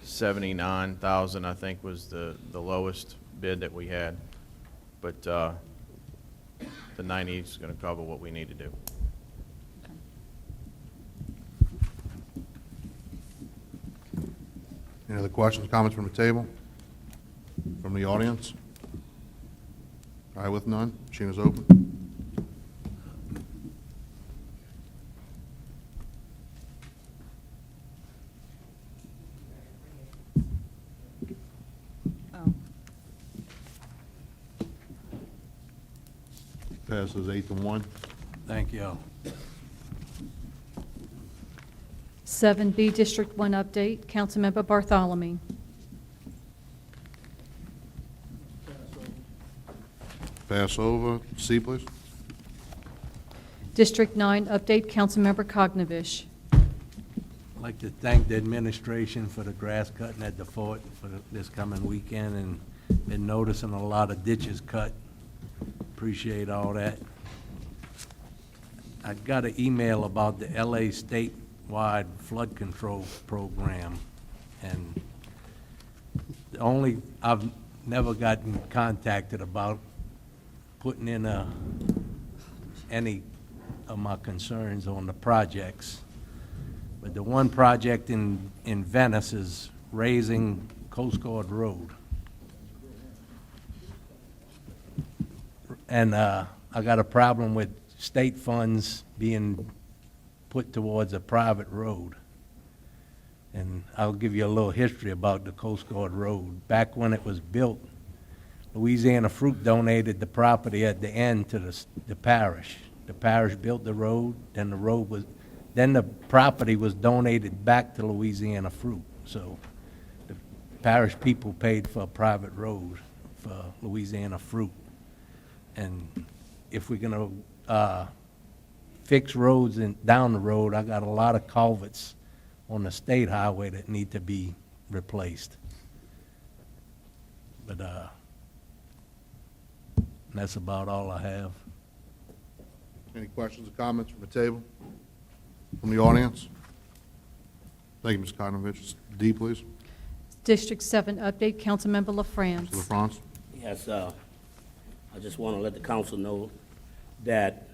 79,000, I think, was the lowest bid that we had. But the 90 is going to cover what we need to do. Any other questions, comments from the table? From the audience? All right, with none, machine is open. Oh. Passes 8-1. Thank you. 7B District 1 update, Councilmember Bartholomew. Pass over. C, please. District 9 update, Councilmember Cognivish. I'd like to thank the administration for the grass cutting at the fort for this coming weekend, and been noticing a lot of ditches cut. Appreciate all that. I got an email about the LA statewide flood control program, and I've never gotten contacted about putting in any of my concerns on the projects. But the one project in Venice is raising Coast Guard Road. And I got a problem with state funds being put towards a private road. And I'll give you a little history about the Coast Guard Road. Back when it was built, Louisiana Fruit donated the property at the end to the parish. The parish built the road, then the property was donated back to Louisiana Fruit. So the parish people paid for a private road for Louisiana Fruit. And if we're gonna fix roads down the road, I got a lot of culverts on the state highway that need to be replaced. But that's about all I have. Any questions or comments from the table? From the audience? Thank you, Ms. Cognivish. D, please. District 7 update, Councilmember Mr. LaFrance. LaFrance? Yes, I just want to let the council know that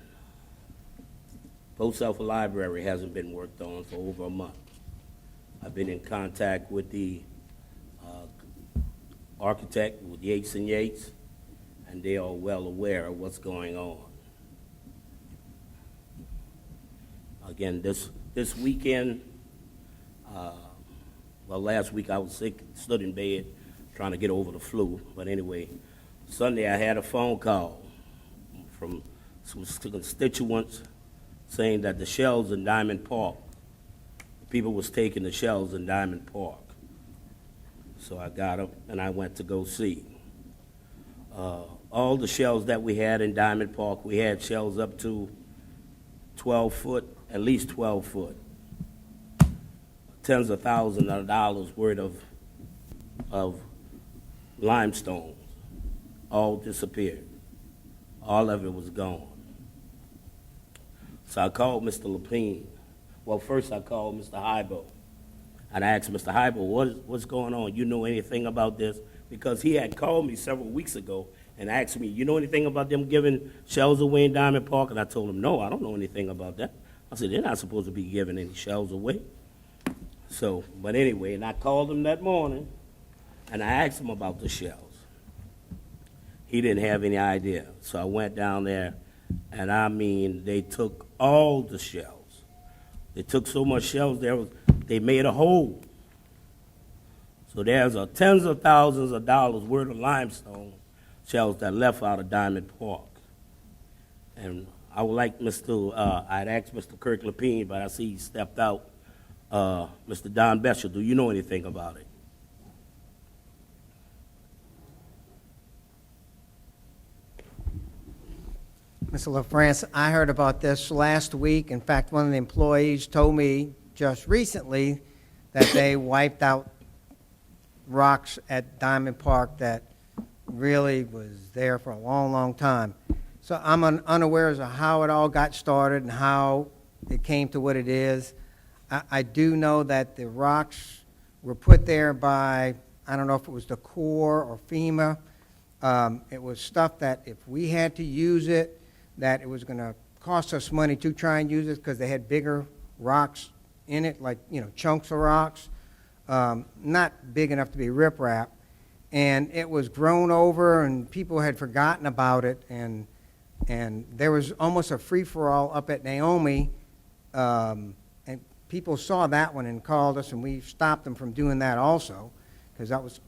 Post Alpha Library hasn't been worked on for over a month. I've been in contact with the architect, with Yates and Yates, and they are well aware of what's going on. Again, this weekend, last week I was sick, stood in bed trying to get over the flu, but anyway, Sunday I had a phone call from some constituents saying that the shells in Diamond Park, people was taking the shells in Diamond Park. So I got up and I went to go see. All the shells that we had in Diamond Park, we had shells up to 12 foot, at least 12 foot. Tens of thousands of dollars worth of limestone, all disappeared. All of it was gone. So I called Mr. Lapine. Well, first I called Mr. Hybo. And I asked Mr. Hybo, what's going on? You know anything about this? Because he had called me several weeks ago and asked me, you know anything about them giving shells away in Diamond Park? And I told him, no, I don't know anything about that. I said, they're not supposed to be giving any shells away. So, but anyway, and I called him that morning, and I asked him about the shells. He didn't have any idea. So I went down there, and I mean, they took all the shells. They took so much shells, they made a hole. So there's tens of thousands of dollars worth of limestone shells that left out of Diamond Park. And I would like I'd asked Mr. Kirk Lapine, but I see he stepped out. Mr. Don Beshel, do you know anything about it? Mr. LaFrance, I heard about this last week. In fact, one of the employees told me just recently that they wiped out rocks at Diamond Park that really was there for a long, long time. So I'm unaware as to how it all got started and how it came to what it is. I do know that the rocks were put there by, I don't know if it was the Corps or FEMA. It was stuff that if we had to use it, that it was going to cost us money to try and use it because they had bigger rocks in it, like, chunks of rocks, not big enough to be riprap. And it was grown over, and people had forgotten about it, and there was almost a free-for-all up at Naomi, and people saw that one and called us, and we stopped them from doing that also, because that was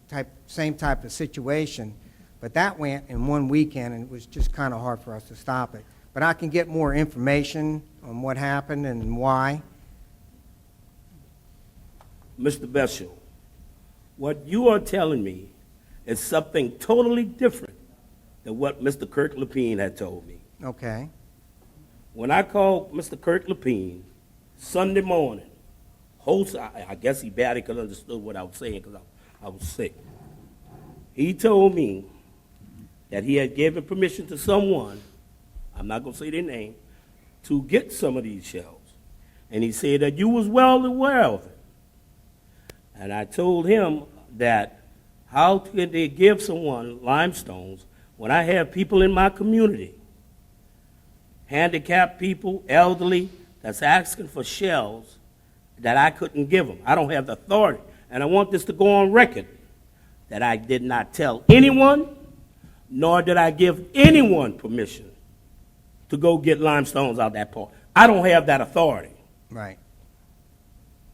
same type of situation. But that went in one weekend, and it was just kind of hard for us to stop it. But I can get more information on what happened and why. Mr. Beshel, what you are telling me is something totally different than what Mr. Kirk Lapine had told me. Okay. When I called Mr. Kirk Lapine Sunday morning, I guess he barely could understood what I was saying because I was sick. He told me that he had given permission to someone, I'm not going to say their name, to get some of these shells. And he said that you was well aware of it. And I told him that how can they give someone limestones when I have people in my community, handicapped people, elderly, that's asking for shells that I couldn't give them. I don't have the authority. And I want this to go on record that I did not tell anyone, nor did I give anyone permission to go get limestones out that part. I don't have that authority. Right.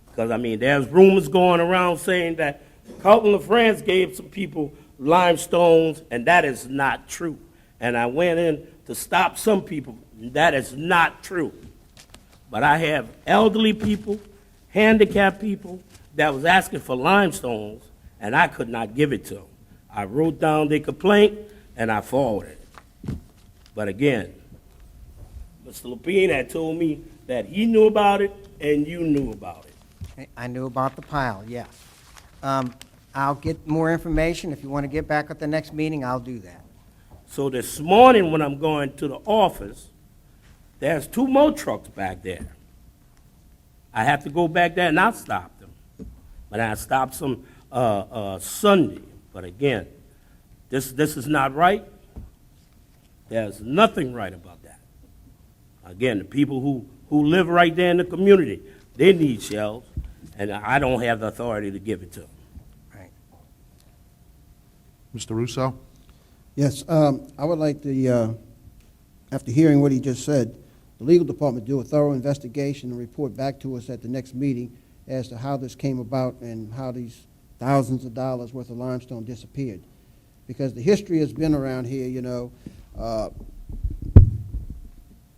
Because, there's rumors going around saying that Carlton LaFrance gave some people limestones, and that is not true. And I went in to stop some people. That is not true. But I have elderly people, handicapped people that was asking for limestones, and I could not give it to them. I wrote down their complaint, and I forwarded it. But again, Mr. Lapine had told me that he knew about it, and you knew about it. I knew about the pile, yes. I'll get more information. If you want to get back at the next meeting, I'll do that. So this morning when I'm going to the office, there's 2 more trucks back there. I have to go back there and I'll stop them. But I stopped some Sunday. But again, this is not right. There's nothing right about that. Again, the people who live right there in the community, they need shells, and I don't have the authority to give it to them. Right. Mr. Russo? Yes, I would like to, after hearing what he just said, the legal department do a thorough investigation and report back to us at the next meeting as to how this came about and how these thousands of dollars worth of limestone disappeared. Because the history has been around here,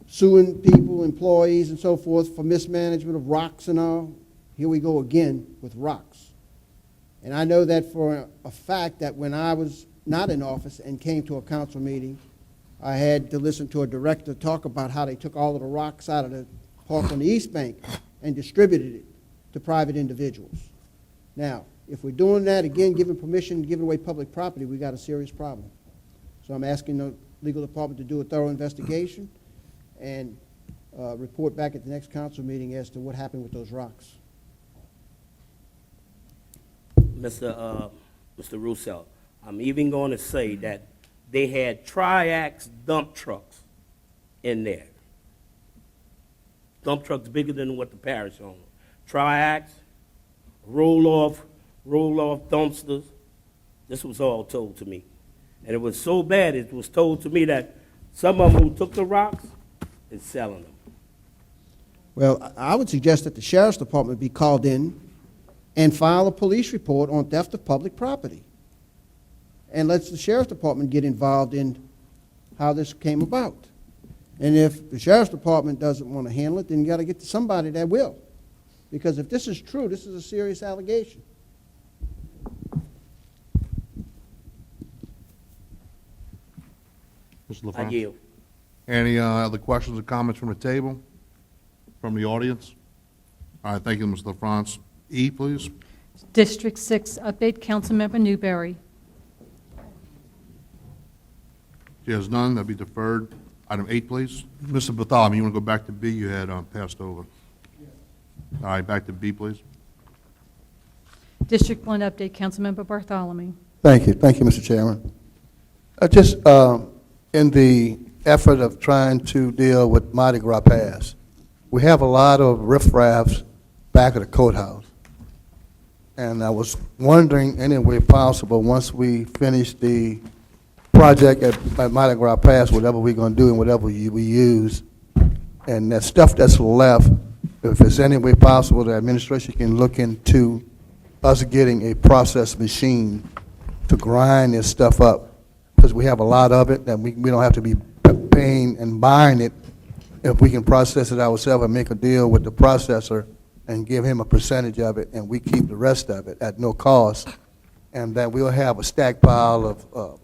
suing people, employees, and so forth for mismanagement of rocks and all. Here we go again with rocks. And I know that for a fact that when I was not in office and came to a council meeting, I had to listen to a director talk about how they took all of the rocks out of the park on the East Bank and distributed it to private individuals. Now, if we're doing that, again, giving permission, giving away public property, we got a serious problem. So I'm asking the legal department to do a thorough investigation and report back at the next council meeting as to what happened with those rocks. Mr. Russo, I'm even going to say that they had triax dump trucks in there. Dump trucks bigger than what the parish owns. Triax, roll-off dumpsters. This was all told to me. And it was so bad, it was told to me that some of them who took the rocks is selling them. Well, I would suggest that the sheriff's department be called in and file a police report on theft of public property. And let the sheriff's department get involved in how this came about. And if the sheriff's department doesn't want to handle it, then you got to get to somebody that will. Because if this is true, this is a serious allegation. Mr. LaFrance? I yield. Any other questions or comments from the table, from the audience? All right, thank you, Mr. LaFrance. E, please. District 6, update Councilmember Newberry. She has none, that'll be deferred. Item 8, please. Mr. Bartholomew, you want to go back to B? You had passed over. All right, back to B, please. District 1, update Councilmember Bartholomew. Thank you, Mr. Chairman. Just in the effort of trying to deal with Mardi Gras Pass. We have a lot of riffraffs back at the courthouse. And I was wondering, any way possible, once we finish the project at Mardi Gras Pass, whatever we're going to do and whatever we use, and that stuff that's left, if there's any way possible, the administration can look into us getting a process machine to grind this stuff up, because we have a lot of it, that we don't have to be paying and buying it. If we can process it ourselves and make a deal with the processor and give him a percentage of it, and we keep the rest of it at no cost, and that we'll have a stacked pile of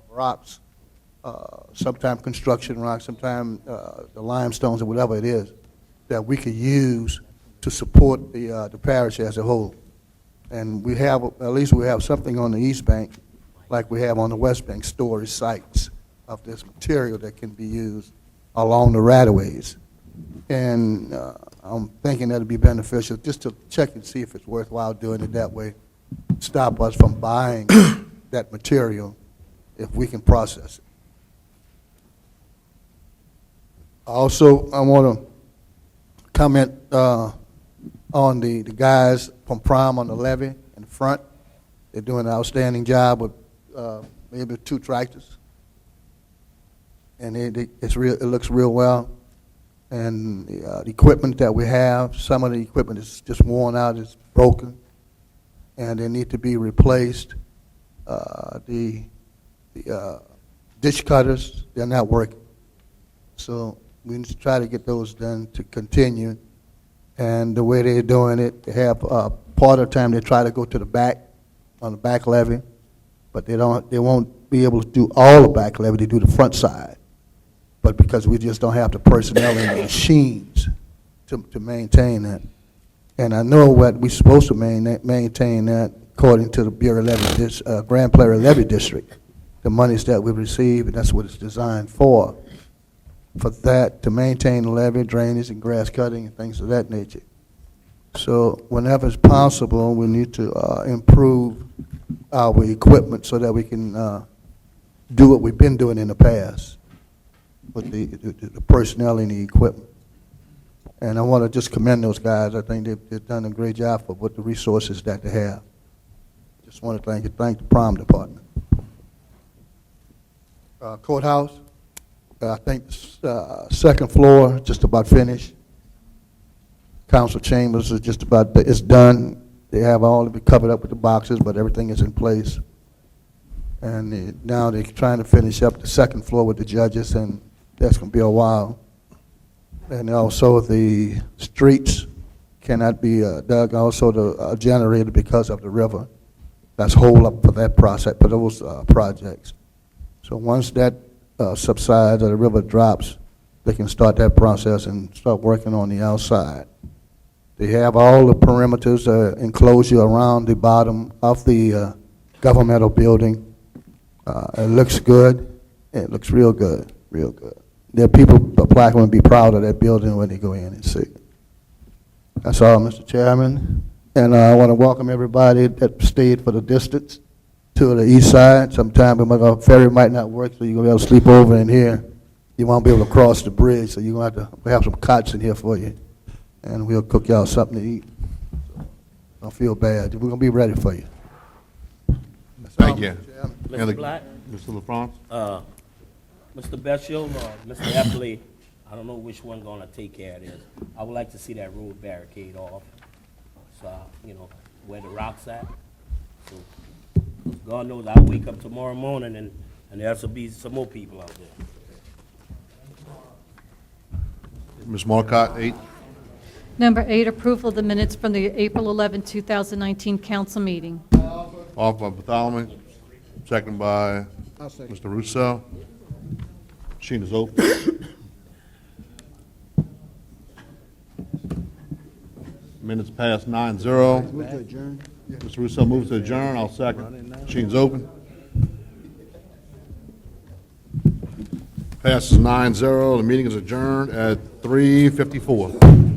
rocks, sometime construction rocks, sometime the limestones or whatever it is, that we could use to support the parish as a whole. And we have, at least we have something on the East Bank, like we have on the West Bank, storage sites of this material that can be used along the right-of-ways. And I'm thinking that'd be beneficial, just to check and see if it's worthwhile doing it that way. Stop us from buying that material if we can process it. Also, I want to comment on the guys from Prime on the levee in the front. They're doing an outstanding job with maybe 2 tractors. And it looks real well. And the equipment that we have, some of the equipment is just worn out, it's broken, and they need to be replaced. The ditch cutters, they're not working. So we need to try to get those done to continue. And the way they're doing it, they have part of the time they try to go to the back, on the back levee, but they won't be able to do all the back levee, they do the front side. But because we just don't have the personnel and the machines to maintain that. And I know what we're supposed to maintain that according to the Bureau Levy, Grand Prairie Levy District, the monies that we receive, and that's what it's designed for that, to maintain the levee, drainage, and grass cutting, and things of that nature. So whenever it's possible, we need to improve our equipment so that we can do what we've been doing in the past with the personnel and the equipment. And I want to just commend those guys. I think they've done a great job for with the resources that they have. Just want to thank the Prom Department. Courthouse, I think the second floor just about finished. Council chambers is just about, it's done. They have all of it covered up with the boxes, but everything is in place. And now they're trying to finish up the second floor with the judges, and that's going to be a while. And also the streets cannot be dug, also the generator because of the river. That's hold up for that process, for those projects. So once that subsides or the river drops, they can start that process and start working on the outside. They have all the perimeters, enclosure around the bottom of the governmental building. It looks good. It looks real good, real good. There are people, Plaquemine will be proud of that building when they go in and see. That's all, Mr. Chairman. And I want to welcome everybody that stayed for the distance to the east side. Sometime the ferry might not work, so you're going to be able to sleep over in here. You won't be able to cross the bridge, so you're going to have to have some cots in here for you. And we'll cook y'all something to eat. So don't feel bad. We're going to be ready for you. Thank you. Mr. Black? Mr. LaFrance? Mr. Betchel or Mr. Eppley, I don't know which one gonna take care of this. I would like to see that road barricade off, so, you know, where the rock's at. So, 'cause God knows I'll wake up tomorrow morning and there'll be some more people out there. Ms. Marcotte, 8. Number 8, approval of the minutes from the April 11, 2019 council meeting. Offered by Bartholomew, second by I'll second. Mr. Russo. Machine is open. Minutes past 9-0. Move to adjourn. Mr. Russo moves to adjourn. I'll second. Machine's open. Passes 9-0. The meeting is adjourned at 3:54.